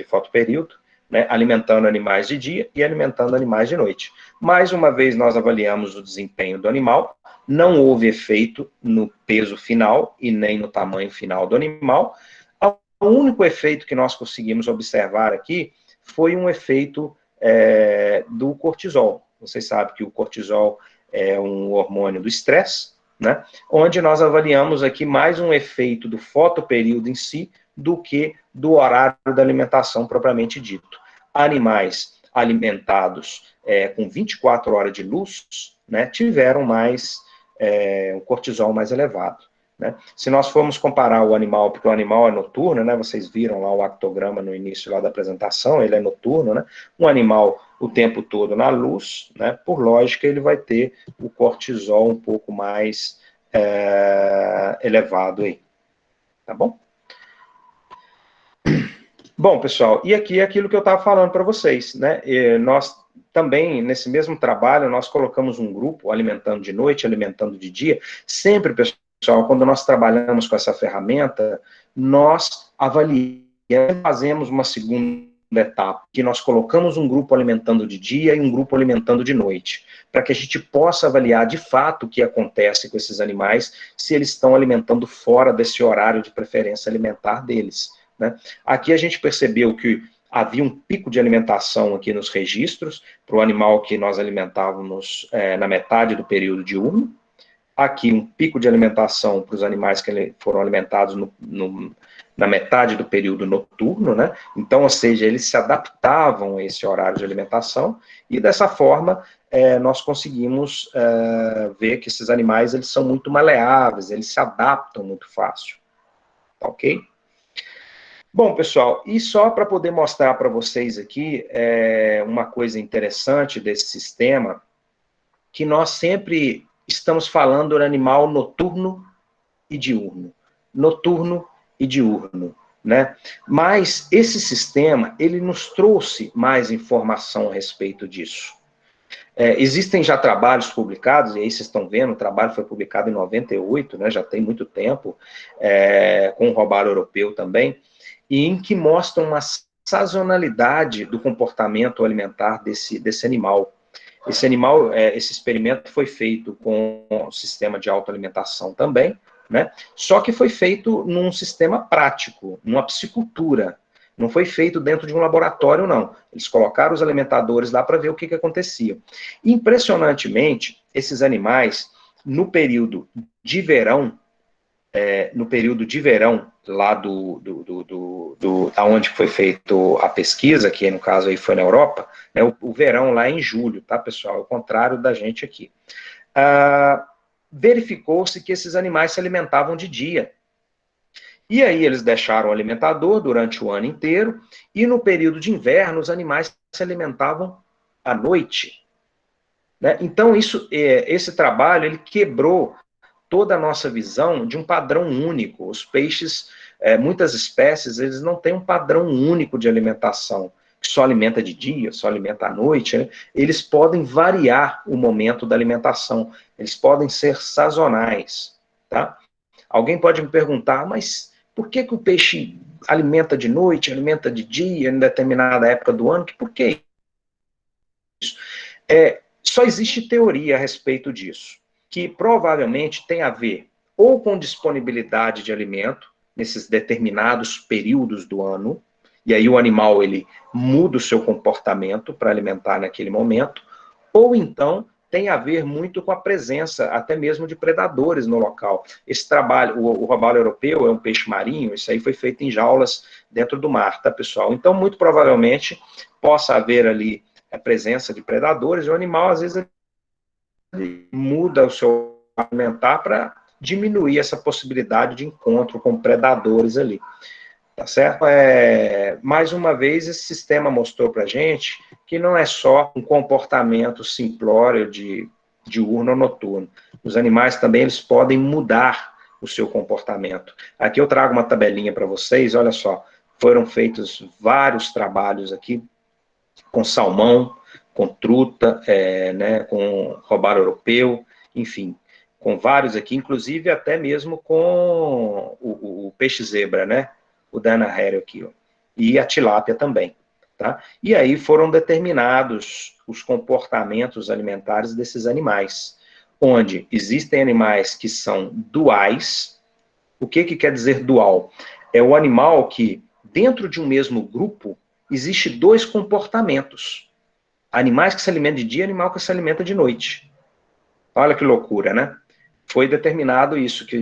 fotoperíodo, né, alimentando animais de dia e alimentando animais de noite. Mais uma vez nós avaliamos o desempenho do animal, não houve efeito no peso final e nem no tamanho final do animal. O único efeito que nós conseguimos observar aqui foi um efeito do cortisol. Vocês sabem que o cortisol é um hormônio do estresse, né? Onde nós avaliamos aqui mais um efeito do fotoperíodo em si do que do horário da alimentação propriamente dito. Animais alimentados com 24 horas de luz, né, tiveram um cortisol mais elevado. Né? Se nós formos comparar o animal, porque o animal é noturno, né, vocês viram lá o actograma no início lá da apresentação, ele é noturno, né? Um animal o tempo todo na luz, né, por lógica, ele vai ter o cortisol um pouco mais elevado aí, tá bom? Bom, pessoal, e aqui é aquilo que eu estava falando para vocês, né? Nós também, nesse mesmo trabalho, nós colocamos um grupo alimentando de noite, alimentando de dia. Sempre, pessoal, quando nós trabalhamos com essa ferramenta, nós avaliamos, fazemos uma segunda etapa, que nós colocamos um grupo alimentando de dia e um grupo alimentando de noite, para que a gente possa avaliar de fato o que acontece com esses animais, se eles estão alimentando fora desse horário de preferência alimentar deles. Né? Aqui a gente percebeu que havia um pico de alimentação aqui nos registros, para o animal que nós alimentávamos na metade do período diurno. Aqui um pico de alimentação para os animais que foram alimentados na metade do período noturno, né? Então, ou seja, eles se adaptavam a esse horário de alimentação, e dessa forma nós conseguimos ver que esses animais eles são muito maleáveis, eles se adaptam muito fácil, tá ok? Bom, pessoal, e só para poder mostrar para vocês aqui uma coisa interessante desse sistema, que nós sempre estamos falando do animal noturno e diurno. Noturno e diurno, né? Mas esse sistema, ele nos trouxe mais informação a respeito disso. Existem já trabalhos publicados, e aí vocês estão vendo, o trabalho foi publicado em 98, né, já tem muito tempo, com o robalo europeu também, e em que mostram uma sazonalidade do comportamento alimentar desse animal. Esse experimento foi feito com um sistema de autoalimentação também, né? Só que foi feito num sistema prático, numa piscicultura. Não foi feito dentro de um laboratório, não. Eles colocaram os alimentadores lá para ver o que acontecia. Impressionantemente, esses animais, no período de verão, no período de verão, lá onde foi feita a pesquisa, que no caso aí foi na Europa, né, o verão lá é em julho, tá, pessoal? É o contrário da gente aqui. Verificou-se que esses animais se alimentavam de dia. E aí eles deixaram o alimentador durante o ano inteiro, e no período de inverno os animais se alimentavam à noite. Né? Então esse trabalho ele quebrou toda a nossa visão de um padrão único. Os peixes, muitas espécies, eles não têm um padrão único de alimentação, que só alimenta de dia, só alimenta à noite, né? Eles podem variar o momento da alimentação, eles podem ser sazonais, tá? Alguém pode me perguntar, mas por que o peixe alimenta de noite, alimenta de dia, em determinada época do ano? Por que isso? Só existe teoria a respeito disso, que provavelmente tem a ver ou com disponibilidade de alimento nesses determinados períodos do ano, e aí o animal ele muda o seu comportamento para alimentar naquele momento, ou então tem a ver muito com a presença até mesmo de predadores no local. Esse trabalho, o robalo europeu é um peixe marinho, isso aí foi feito em jaulas dentro do mar, tá, pessoal? Então, muito provavelmente, possa haver ali a presença de predadores, e o animal, às vezes, ele muda o seu alimentar para diminuir essa possibilidade de encontro com predadores ali. Tá certo? Mais uma vez, esse sistema mostrou para a gente que não é só um comportamento simplório de diurno ou noturno. Os animais também eles podem mudar o seu comportamento. Aqui eu trago uma tabelinha para vocês, olha só, foram feitos vários trabalhos aqui com salmão, com truta, né, com robalo europeu, enfim, com vários aqui, inclusive até mesmo com o peixe zebra, né? O Dana Herrera aqui, ó, e a tilápia também, tá? E aí foram determinados os comportamentos alimentares desses animais, onde existem animais que são duais. O que quer dizer dual? É o animal que, dentro de um mesmo grupo, existe dois comportamentos. Animais que se alimentam de dia e animal que se alimenta de noite. Olha que loucura, né? Foi determinado isso, que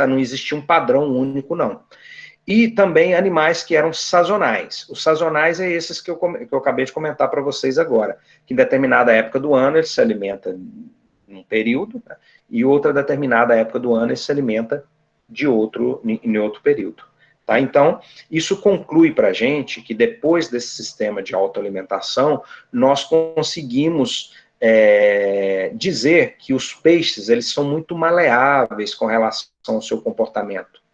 não existia um padrão único, não. E também animais que eram sazonais. Os sazonais é esses que eu acabei de comentar para vocês agora, que em determinada época do ano ele se alimenta num período, né, e outra determinada época do ano ele se alimenta em outro período. Tá? Então, isso conclui para a gente que depois desse sistema de autoalimentação, nós conseguimos dizer que os peixes eles são muito maleáveis com relação ao seu comportamento.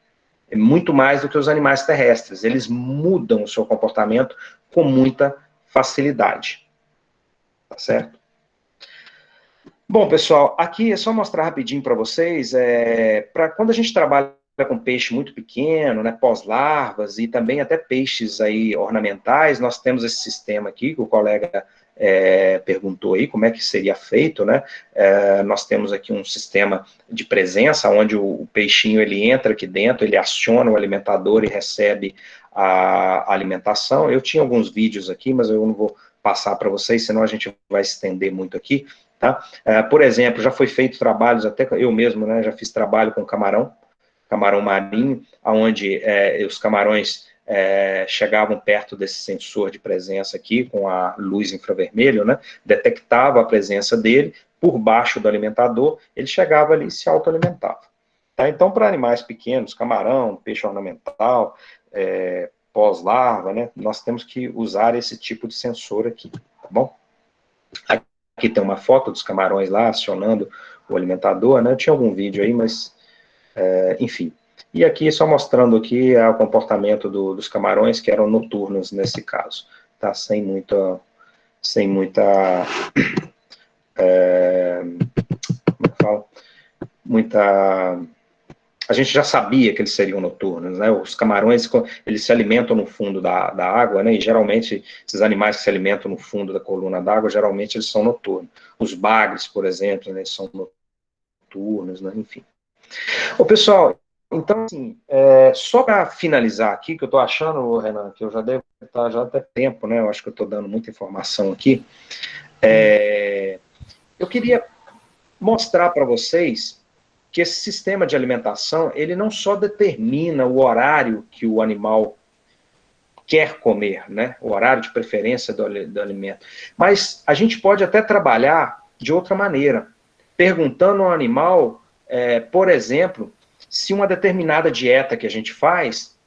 É muito mais do que os animais terrestres. Eles mudam o seu comportamento com muita facilidade. Tá certo? Bom, pessoal, aqui é só mostrar rapidinho para vocês, para quando a gente trabalha com peixe muito pequeno, né, pós-larvas, e também até peixes aí ornamentais, nós temos esse sistema aqui, que o colega perguntou aí, como é que seria feito, né, nós temos aqui um sistema de presença, onde o peixinho, ele entra aqui dentro, ele aciona o alimentador e recebe a alimentação. Eu tinha alguns vídeos aqui, mas eu não vou passar para vocês, senão a gente vai se estender muito aqui, tá? Por exemplo, já foi feito trabalhos, até eu mesmo, né, já fiz trabalho com camarão marinho, onde os camarões chegavam perto desse sensor de presença aqui, com a luz infravermelho, né, detectava a presença dele, por baixo do alimentador, ele chegava ali e se autoalimentava. Tá? Então, para animais pequenos, camarão, peixe ornamental, pós-larva, né, nós temos que usar esse tipo de sensor aqui, tá bom? Aqui tem uma foto dos camarões lá acionando o alimentador, né, eu tinha algum vídeo aí, mas enfim. E aqui só mostrando aqui o comportamento dos camarões, que eram noturnos nesse caso, tá? Sem muita como é que fala? A gente já sabia que eles seriam noturnos, né? Os camarões, eles se alimentam no fundo da água, né? E geralmente, esses animais que se alimentam no fundo da coluna d'água, geralmente eles são noturnos. Os bagres, por exemplo, né, são noturnos, né? Enfim. Ô, pessoal, então, assim, só para finalizar aqui, que eu estou achando, Renan, que eu já devo estar já até tempo, né? Eu acho que eu estou dando muita informação aqui. Eu queria mostrar para vocês que esse sistema de alimentação, ele não só determina o horário que o animal quer comer, né? O horário de preferência do alimento. Mas a gente pode até trabalhar de outra maneira, perguntando ao animal, por exemplo, se uma determinada dieta que a gente faz,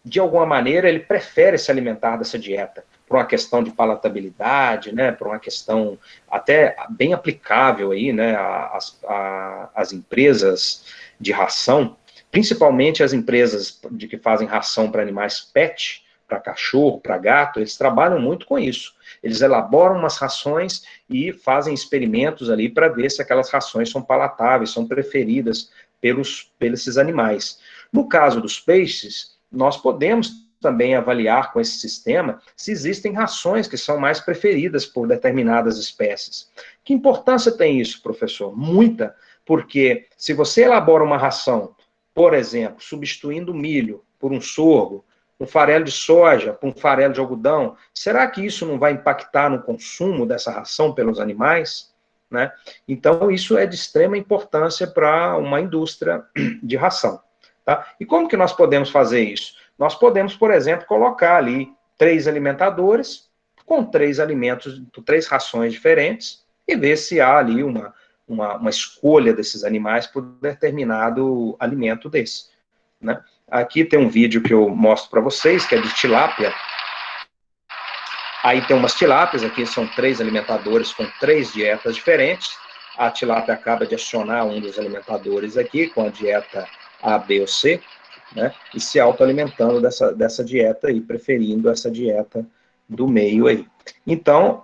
de alguma maneira, ele prefere se alimentar dessa dieta, por uma questão de palatabilidade, né? Por uma questão até bem aplicável aí, né? As empresas de ração, principalmente as empresas que fazem ração para animais pet, para cachorro, para gato, eles trabalham muito com isso. Eles elaboram umas rações e fazem experimentos ali para ver se aquelas rações são palatáveis, são preferidas pelos esses animais. No caso dos peixes, nós podemos também avaliar com esse sistema se existem rações que são mais preferidas por determinadas espécies. Que importância tem isso, professor? Muita, porque se você elabora uma ração, por exemplo, substituindo o milho por um sorgo, um farelo de soja para um farelo de algodão, será que isso não vai impactar no consumo dessa ração pelos animais? Né? Então, isso é de extrema importância para uma indústria de ração. Tá? E como que nós podemos fazer isso? Nós podemos, por exemplo, colocar ali 3 alimentadores com 3 alimentos, 3 rações diferentes e ver se há ali uma escolha desses animais por determinado alimento desse. Né? Aqui tem um vídeo que eu mostro para vocês, que é de tilápia. Aí tem umas tilápias, aqui são 3 alimentadores com 3 dietas diferentes. A tilápia acaba de acionar um dos alimentadores aqui, com a dieta A, B ou C, né? E se autoalimentando dessa dieta aí, preferindo essa dieta do meio aí. Então,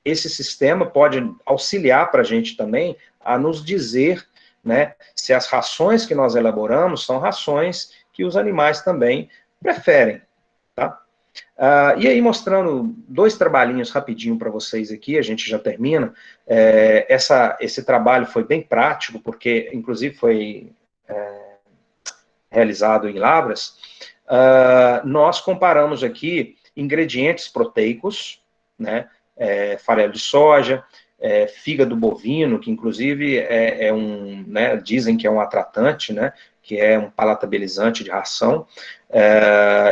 esse sistema pode auxiliar para a gente também a nos dizer, né, se as rações que nós elaboramos são rações que os animais também preferem, tá? E aí, mostrando 2 trabalhinhos rapidinho para vocês aqui, a gente já termina. Esse trabalho foi bem prático, porque, inclusive, foi realizado em Lavras. Nós comparamos aqui ingredientes proteicos, né, farelo de soja, fígado bovino, que inclusive né, dizem que é um atratante, né, que é um palatabilizante de ração,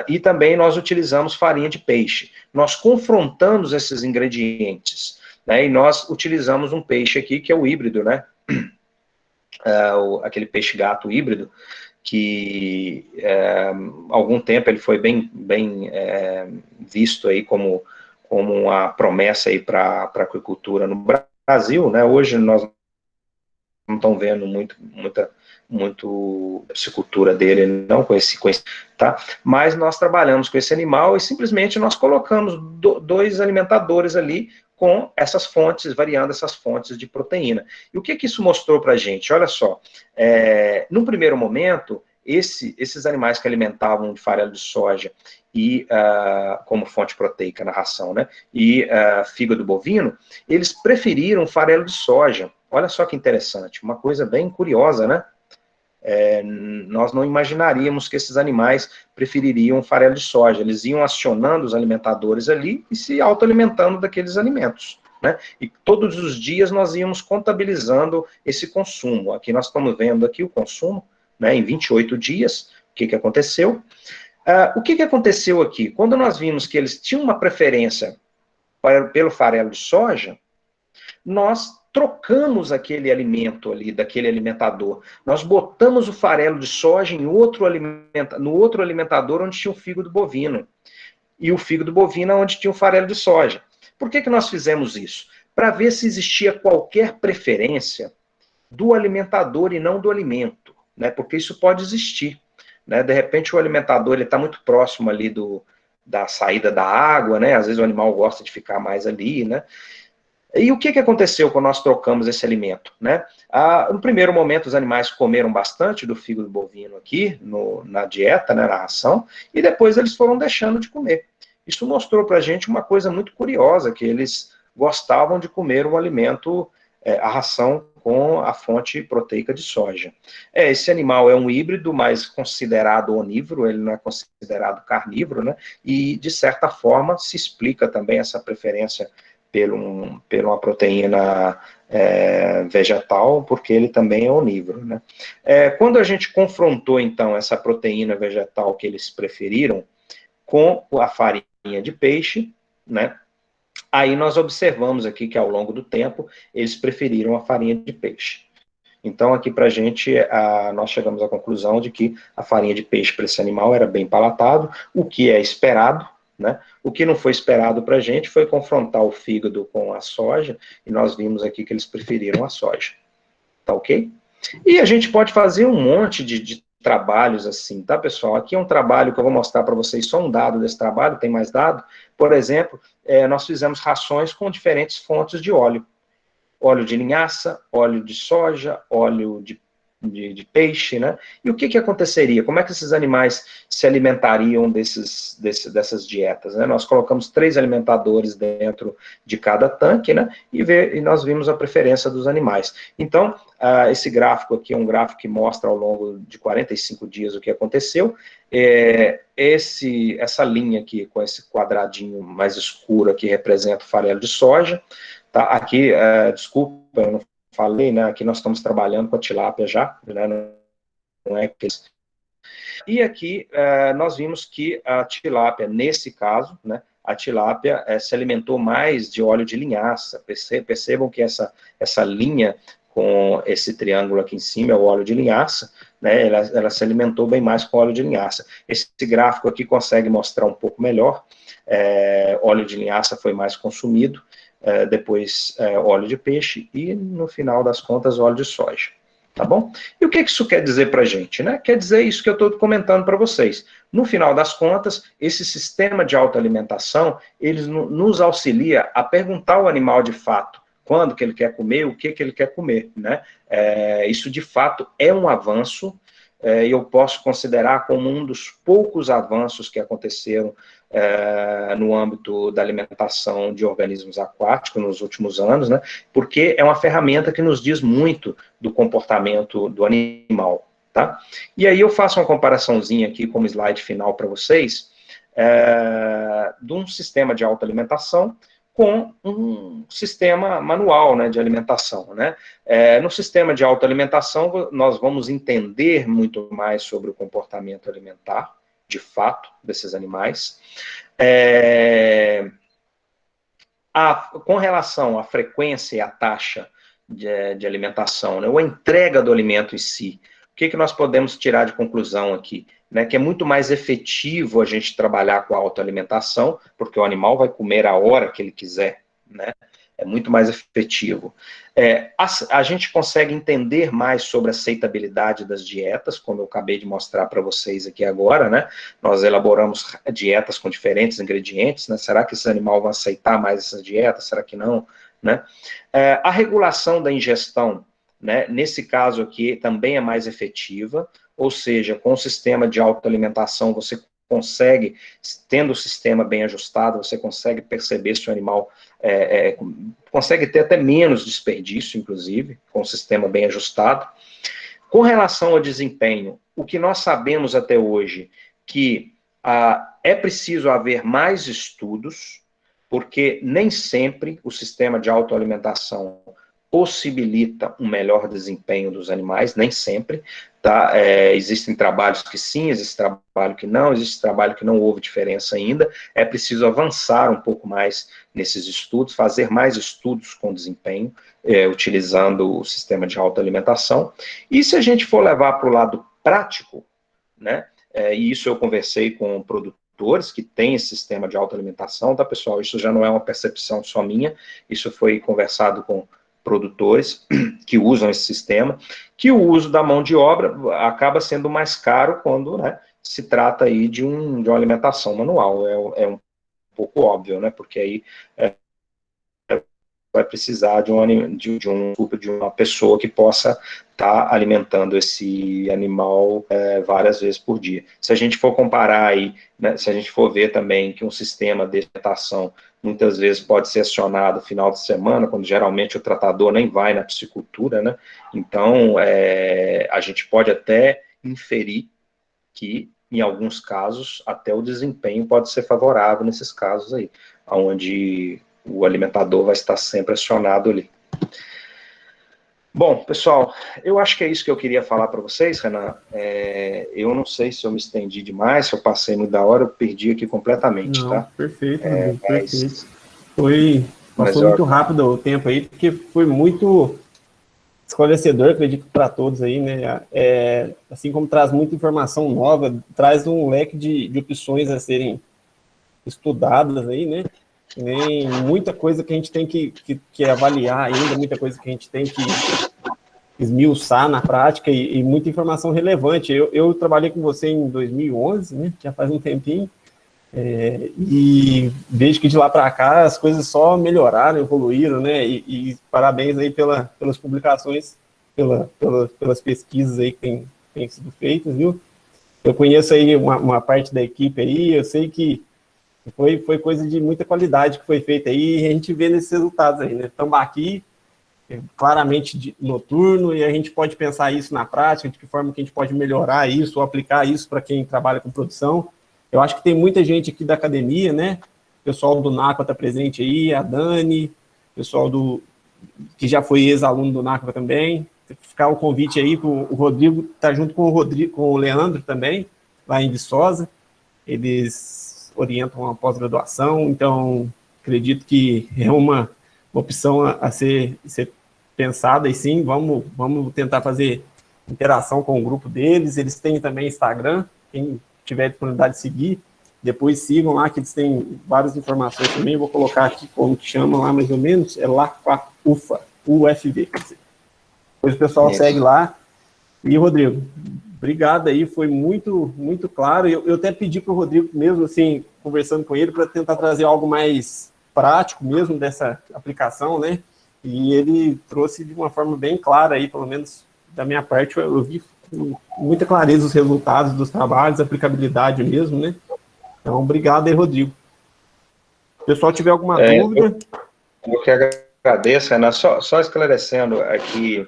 e também nós utilizamos farinha de peixe. Nós confrontamos esses ingredientes, né, e nós utilizamos um peixe aqui, que é o híbrido, né, aquele peixe-gato híbrido, que há algum tempo ele foi bem visto aí como uma promessa aí para a aquicultura no Brasil, né? Hoje nós não estamos vendo muita piscicultura dele, não com esse, tá? Mas nós trabalhamos com esse animal e simplesmente nós colocamos 2 alimentadores ali com essas fontes, variando essas fontes de proteína. E o que isso mostrou para a gente? Olha só, no primeiro momento, esses animais que alimentavam de farelo de soja e como fonte proteica na ração, né, e fígado bovino, eles preferiram farelo de soja. Olha só que interessante, uma coisa bem curiosa, né? Nós não imaginaríamos que esses animais prefeririam farelo de soja. Eles iam acionando os alimentadores ali e se autoalimentando daqueles alimentos, né? E todos os dias nós íamos contabilizando esse consumo. Aqui nós estamos vendo aqui o consumo, né, em 28 dias, o que aconteceu. O que aconteceu aqui? Quando nós vimos que eles tinham uma preferência pelo farelo de soja, nós trocamos aquele alimento ali, daquele alimentador. Nós botamos o farelo de soja no outro alimentador onde tinha o fígado bovino. E o fígado bovino onde tinha o farelo de soja. Por que nós fizemos isso? Para ver se existia qualquer preferência do alimentador e não do alimento, né? Porque isso pode existir, né? De repente o alimentador está muito próximo ali da saída da água, né? Às vezes o animal gosta de ficar mais ali, né? E o que aconteceu quando nós trocamos esse alimento, né? No primeiro momento, os animais comeram bastante do fígado bovino aqui, na dieta, né, na ração, e depois eles foram deixando de comer. Isso mostrou para a gente uma coisa muito curiosa, que eles gostavam de comer um alimento, a ração com a fonte proteica de soja. Esse animal é um híbrido, mas considerado onívoro, ele não é considerado carnívoro, né? E, de certa forma, se explica também essa preferência por uma proteína vegetal, porque ele também é onívoro, né? Quando a gente confrontou, então, essa proteína vegetal que eles preferiram com a farinha de peixe, né? Aí nós observamos aqui que, ao longo do tempo, eles preferiram a farinha de peixe. Então, aqui para a gente, nós chegamos à conclusão de que a farinha de peixe para esse animal era bem palatável, o que é esperado, né? O que não foi esperado para a gente foi confrontar o fígado com a soja, e nós vimos aqui que eles preferiram a soja. Tá ok? E a gente pode fazer um monte de trabalhos assim, tá, pessoal? Aqui é um trabalho que eu vou mostrar para vocês, só um dado desse trabalho, tem mais dado. Por exemplo, nós fizemos rações com diferentes fontes de óleo. Óleo de linhaça, óleo de soja, óleo de peixe, né? E o que aconteceria? Como é que esses animais se alimentariam dessas dietas, né? Nós colocamos 3 alimentadores dentro de cada tanque, né? E nós vimos a preferência dos animais. Então, esse gráfico aqui é um gráfico que mostra ao longo de 45 dias o que aconteceu. Essa linha aqui, com esse quadradinho mais escuro aqui, representa o farelo de soja. Tá? Aqui, desculpa, eu não falei, né? Aqui nós estamos trabalhando com a tilápia já, né? Não é que... E aqui nós vimos que a tilápia, nesse caso, né? A tilápia se alimentou mais de óleo de linhaça. Percebam que essa linha com esse triângulo aqui em cima é o óleo de linhaça, né? Ela se alimentou bem mais com óleo de linhaça. Esse gráfico aqui consegue mostrar um pouco melhor. Óleo de linhaça foi mais consumido, depois óleo de peixe e, no final das contas, óleo de soja. Tá bom? E o que isso quer dizer para a gente, né? Quer dizer isso que eu estou comentando para vocês. No final das contas, esse sistema de autoalimentação, ele nos auxilia a perguntar ao animal de fato quando que ele quer comer, o que ele quer comer, né? Isso, de fato, é um avanço, e eu posso considerar como um dos poucos avanços que aconteceram no âmbito da alimentação de organismos aquáticos nos últimos anos, né? Porque é uma ferramenta que nos diz muito do comportamento do animal, tá? E aí eu faço uma comparaçãozinha aqui como slide final para vocês, de um sistema de autoalimentação com um sistema manual, né, de alimentação, né? No sistema de autoalimentação, nós vamos entender muito mais sobre o comportamento alimentar, de fato, desses animais. Com relação à frequência e à taxa de alimentação, né, ou a entrega do alimento em si, o que nós podemos tirar de conclusão aqui? Né, que é muito mais efetivo a gente trabalhar com a autoalimentação, porque o animal vai comer a hora que ele quiser, né? É muito mais efetivo. A gente consegue entender mais sobre a aceitabilidade das dietas, como eu acabei de mostrar para vocês aqui agora, né? Nós elaboramos dietas com diferentes ingredientes, né? Será que esse animal vai aceitar mais essas dietas? Será que não? Né? A regulação da ingestão, né? Nesse caso aqui, também é mais efetiva, ou seja, com o sistema de autoalimentação, você consegue, tendo o sistema bem ajustado, você consegue perceber se o animal consegue ter até menos desperdício, inclusive, com o sistema bem ajustado. Com relação ao desempenho, o que nós sabemos até hoje, que é preciso haver mais estudos, porque nem sempre o sistema de autoalimentação possibilita um melhor desempenho dos animais, nem sempre, tá? Existem trabalhos que sim, existe trabalho que não, existe trabalho que não houve diferença ainda, é preciso avançar um pouco mais nesses estudos, fazer mais estudos com desempenho, utilizando o sistema de autoalimentação, e se a gente for levar para o lado prático, né, e isso eu conversei com produtores que têm esse sistema de autoalimentação, tá, pessoal? Isso já não é uma percepção só minha, isso foi conversado com produtores que usam esse sistema, que o uso da mão de obra acaba sendo mais caro quando, né, se trata aí de uma alimentação manual. É um pouco óbvio, né, porque aí vai precisar de uma pessoa que possa estar alimentando esse animal várias vezes por dia. Se a gente for comparar aí, né, se a gente for ver também que um sistema de alimentação muitas vezes pode ser acionado no final de semana, quando geralmente o tratador nem vai na piscicultura, né? Então, a gente pode até inferir que, em alguns casos, até o desempenho pode ser favorável nesses casos aí, onde o alimentador vai estar sempre acionado ali. Bom, pessoal, eu acho que é isso que eu queria falar para vocês, Renan. Eu não sei se eu me estendi demais, se eu passei muito da hora, eu perdi aqui completamente, Não, tá? perfeito, Rodrigo, perfeito. Passou muito rápido o tempo aí, porque foi muito esclarecedor, acredito, para todos aí, né? Assim como traz muita informação nova, traz um leque de opções a serem estudadas aí, né? Tem muita coisa que a gente tem que avaliar ainda, muita coisa que a gente tem que esmiuçar na prática e muita informação relevante. Eu trabalhei com você em 2011, né? Já faz um tempinho, e vejo que de lá para cá as coisas só melhoraram, evoluíram, né? E parabéns aí pelas publicações, pelas pesquisas aí que têm sido feitas, viu? Eu conheço aí uma parte da equipe aí, eu sei que foi coisa de muita qualidade que foi feita aí, e a gente vê nesses resultados aí, né? Estamos aqui, claramente noturno, e a gente pode pensar isso na prática, de que forma que a gente pode melhorar isso, ou aplicar isso para quem trabalha com produção. Eu acho que tem muita gente aqui da academia, né? O pessoal do NACA está presente aí, a Dani, o pessoal que já foi ex-aluno do NACA também. Ficar o convite aí para o Rodrigo, tá junto com o Leandro também, lá em Viçosa. Eles orientam a pós-graduação, então acredito que é uma opção a ser pensada, e sim, vamos tentar fazer interação com o grupo deles. Eles têm também Instagram, quem tiver disponibilidade de seguir, depois sigam lá, que eles têm várias informações também. Eu vou colocar aqui como que chama lá, mais ou menos, é lá com a UFV, quer dizer. Depois o pessoal segue lá. E, Rodrigo, obrigado aí, foi muito, muito claro. Eu até pedi para o Rodrigo mesmo, assim, conversando com ele, para tentar trazer algo mais prático mesmo dessa aplicação, né? E ele trouxe de uma forma bem clara aí, pelo menos da minha parte, eu vi com muita clareza os resultados dos trabalhos, a aplicabilidade mesmo, né? Então, obrigado aí, Rodrigo. Se o pessoal tiver alguma dúvida... Eu que agradeço, Renan. Só esclarecendo aqui,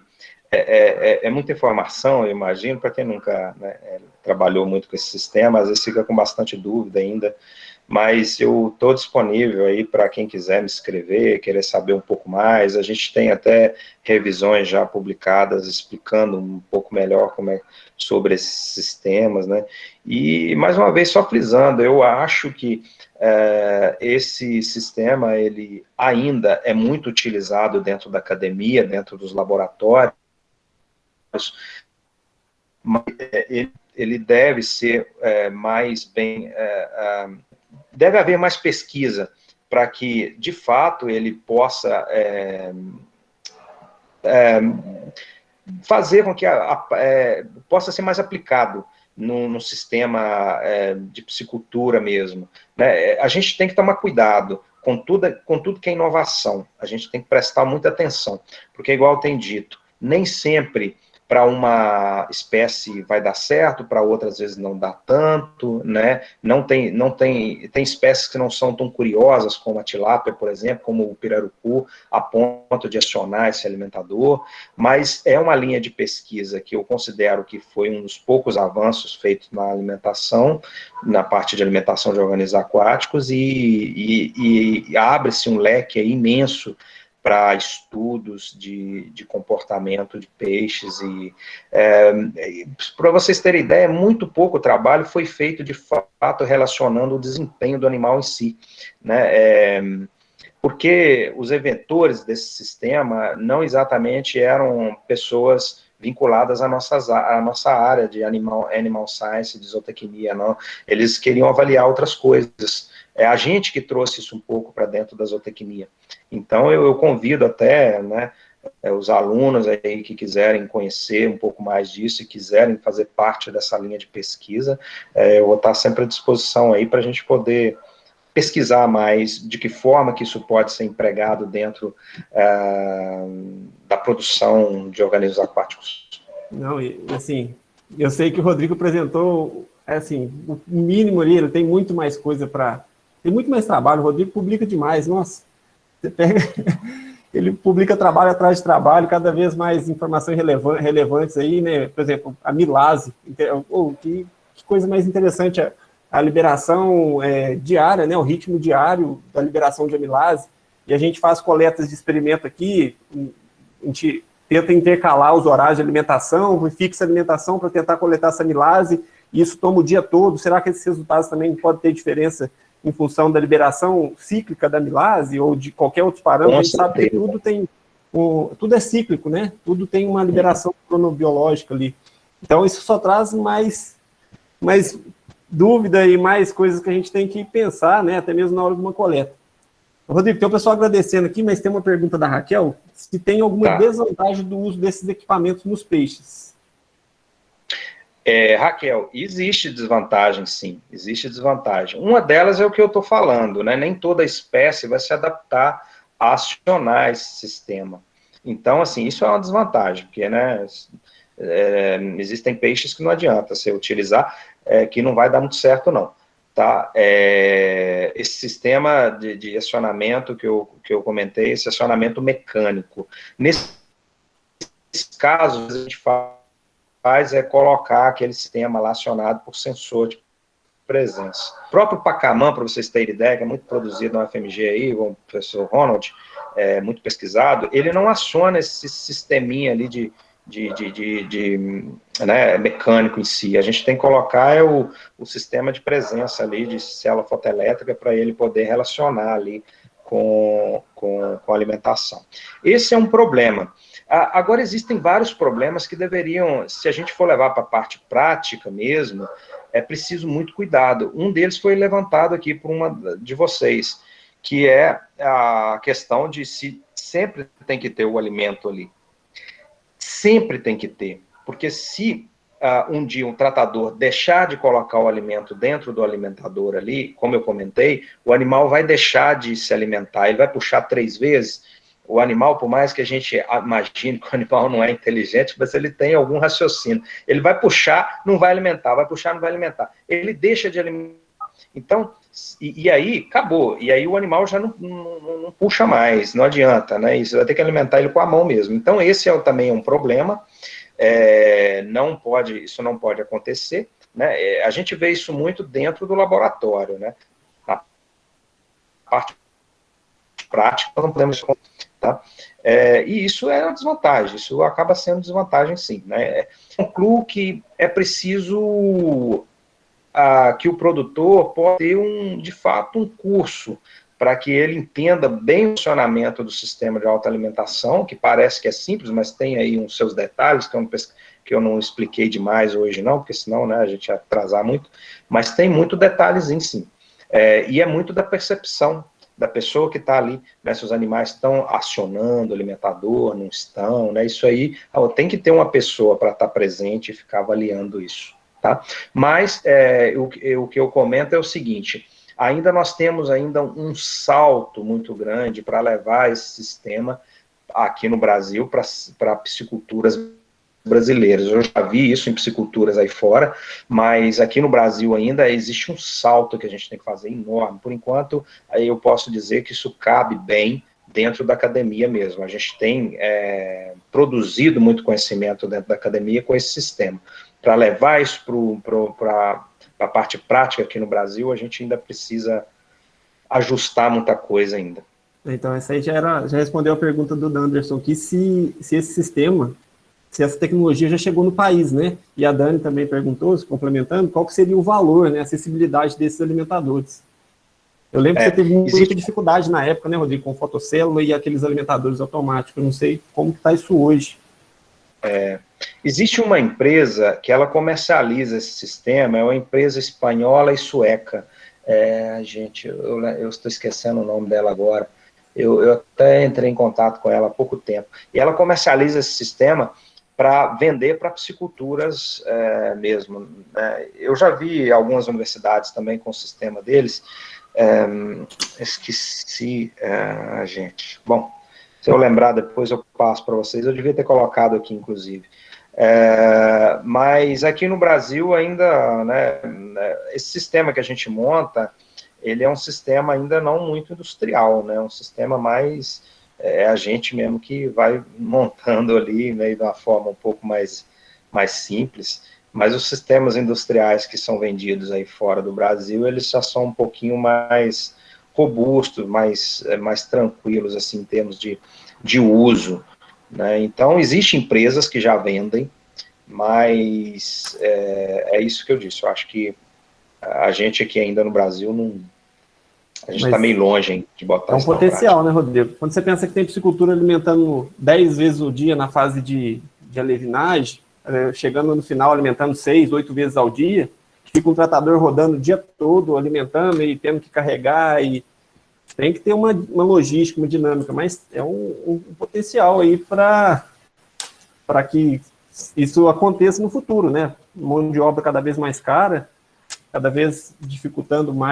é muita informação, eu imagino, para quem nunca, né, trabalhou muito com esse sistema, às vezes fica com bastante dúvida ainda, mas eu estou disponível aí para quem quiser me escrever, querer saber um pouco mais. A gente tem até revisões já publicadas explicando um pouco melhor sobre esses sistemas, né? E, mais uma vez, só frisando, eu acho que esse sistema, ele ainda é muito utilizado dentro da academia, dentro dos laboratórios, mas ele deve ser mais bem... deve haver mais pesquisa para que, de fato, ele possa fazer com que possa ser mais aplicado no sistema de psicultura mesmo, né? A gente tem que tomar cuidado com tudo que é inovação, a gente tem que prestar muita atenção, porque, igual eu tenho dito, nem sempre para uma espécie vai dar certo, para outras às vezes não dá tanto, né? Tem espécies que não são tão curiosas como a tilápia, por exemplo, como o pirarucu, a ponto de acionar esse alimentador, mas é uma linha de pesquisa que eu considero que foi um dos poucos avanços feitos na alimentação, na parte de alimentação de organismos aquáticos, e abre-se um leque imenso para estudos de comportamento de peixes, e para vocês terem ideia, muito pouco trabalho foi feito de fato relacionando o desempenho do animal em si, né? Porque os inventores desse sistema não exatamente eram pessoas vinculadas à nossa área de animal science, de zootecnia, não. Eles queriam avaliar outras coisas. É a gente que trouxe isso um pouco para dentro da zootecnia. Então, eu convido até, né, os alunos aí que quiserem conhecer um pouco mais disso e quiserem fazer parte dessa linha de pesquisa, eu vou estar sempre à disposição aí para a gente poder pesquisar mais de que forma que isso pode ser empregado dentro da produção de organismos aquáticos. Não, e assim, eu sei que o Rodrigo apresentou, assim, o mínimo ali, ele tem muito mais coisa para... Tem muito mais trabalho, o Rodrigo publica demais, nossa, você pega... Ele publica trabalho atrás de trabalho, cada vez mais informações relevantes aí, né? Por exemplo, a milase, que coisa mais interessante, a liberação diária, né? O ritmo diário da liberação de amilase. e a gente faz coletas de experimento aqui, a gente tenta intercalar os horários de alimentação, fixa a alimentação para tentar coletar essa amilase, e isso toma o dia todo. Será que esses resultados também podem ter diferença em função da liberação cíclica da amilase ou de qualquer outro parâmetro? A gente sabe que tudo é cíclico, né? Tudo tem uma liberação cronobiológica ali. Então, isso só traz mais dúvida e mais coisas que a gente tem que pensar, né? Até mesmo na hora de uma coleta. Rodrigo, tem o pessoal agradecendo aqui, mas tem uma pergunta da Raquel, se tem alguma desvantagem do uso desses equipamentos nos peixes. Raquel, existe desvantagem, sim, existe desvantagem. Uma delas é o que eu estou falando, né? Nem toda espécie vai se adaptar a acionar esse sistema. Então, assim, isso é uma desvantagem, porque, né, existem peixes que não adianta você utilizar, que não vai dar muito certo, não. Tá? Esse sistema de acionamento que eu comentei, esse acionamento mecânico, nesses casos, a gente faz colocar aquele sistema lá acionado por sensor de presença. O próprio Pacamã, para vocês terem ideia, que é muito produzido na UFMG aí, com o professor Ronald, muito pesquisado, ele não aciona esse sisteminha ali de né, mecânico em si. A gente tem que colocar o sistema de presença ali, de célula fotoelétrica, para ele poder relacionar ali com a alimentação. Esse é um problema. Agora, existem vários problemas que deveriam, se a gente for levar para a parte prática mesmo, é preciso muito cuidado. Um deles foi levantado aqui por uma de vocês, que é a questão de se sempre tem que ter o alimento ali. Sempre tem que ter, porque se um dia um tratador deixar de colocar o alimento dentro do alimentador ali, como eu comentei, o animal vai deixar de se alimentar, ele vai puxar 3 vezes. O animal, por mais que a gente imagine que o animal não é inteligente, mas ele tem algum raciocínio. Ele vai puxar, não vai alimentar, vai puxar, não vai alimentar. Ele deixa de alimentar. Então, e aí, acabou. E aí o animal já não puxa mais, não adianta, né? Isso vai ter que alimentar ele com a mão mesmo. Então, esse também é um problema. Isso não pode acontecer, né? A gente vê isso muito dentro do laboratório, né? Na parte prática, não podemos... Tá? E isso é uma desvantagem, isso acaba sendo desvantagem, sim, né? Concluo que é preciso... que o produtor pode ter, de fato, um curso para que ele entenda bem o funcionamento do sistema de autoalimentação, que parece que é simples, mas tem aí uns seus detalhes que eu não expliquei demais hoje não, porque senão, né, a gente ia atrasar muito, mas tem muito detalhezinho, sim. E é muito da percepção da pessoa que está ali, né, se os animais estão acionando o alimentador, não estão, né, isso aí, tem que ter uma pessoa para estar presente e ficar avaliando isso. Tá? Mas o que eu comento é o seguinte, nós temos ainda um salto muito grande para levar esse sistema aqui no Brasil para pisciculturas brasileiras. Eu já vi isso em pisciculturas aí fora, mas aqui no Brasil ainda existe um salto que a gente tem que fazer enorme. Por enquanto, eu posso dizer que isso cabe bem dentro da academia mesmo. A gente tem produzido muito conhecimento dentro da academia com esse sistema. Para levar isso para a parte prática aqui no Brasil, a gente ainda precisa ajustar muita coisa ainda. Então, essa aí já respondeu a pergunta do Anderson aqui, se esse sistema, se essa tecnologia já chegou no país, né? E a Dani também perguntou, se complementando, qual que seria o valor, né, a acessibilidade desses alimentadores. Eu lembro que você teve muita dificuldade na época, né, Rodrigo, com fotocélula e aqueles alimentadores automáticos. Eu não sei como está isso hoje. Existe uma empresa que ela comercializa esse sistema, é uma empresa espanhola e sueca. Gente, eu estou esquecendo o nome dela agora. Eu até entrei em contato com ela há pouco tempo. E ela comercializa esse sistema para vender para pisciculturas mesmo. Eu já vi algumas universidades também com o sistema deles. Esqueci, gente. Bom, se eu lembrar depois eu passo para vocês. Eu devia ter colocado aqui, inclusive. Mas aqui no Brasil ainda, né, esse sistema que a gente monta, ele é um sistema ainda não muito industrial, né, um sistema mais, a gente mesmo que vai montando ali, né, de uma forma um pouco mais simples, mas os sistemas industriais que são vendidos aí fora do Brasil, eles já são um pouquinho mais robustos, mais tranquilos, assim, em termos de uso, né? Então, existem empresas que já vendem, mas é isso que eu disse, eu acho que a gente aqui ainda no Brasil, a gente está Mas meio longe, hein, de botar é um isso na potencial, prática. né, Rodrigo? Quando você pensa que tem piscicultura alimentando 10 vezes o dia na fase de alevinagem, chegando no final alimentando 6, 8 vezes ao dia, fica um tratador rodando o dia todo, alimentando e tendo que carregar, e tem que ter uma logística, uma dinâmica, mas é um potencial aí para que isso aconteça no futuro, né? Mão de obra cada vez mais cara, cada vez dificultando mais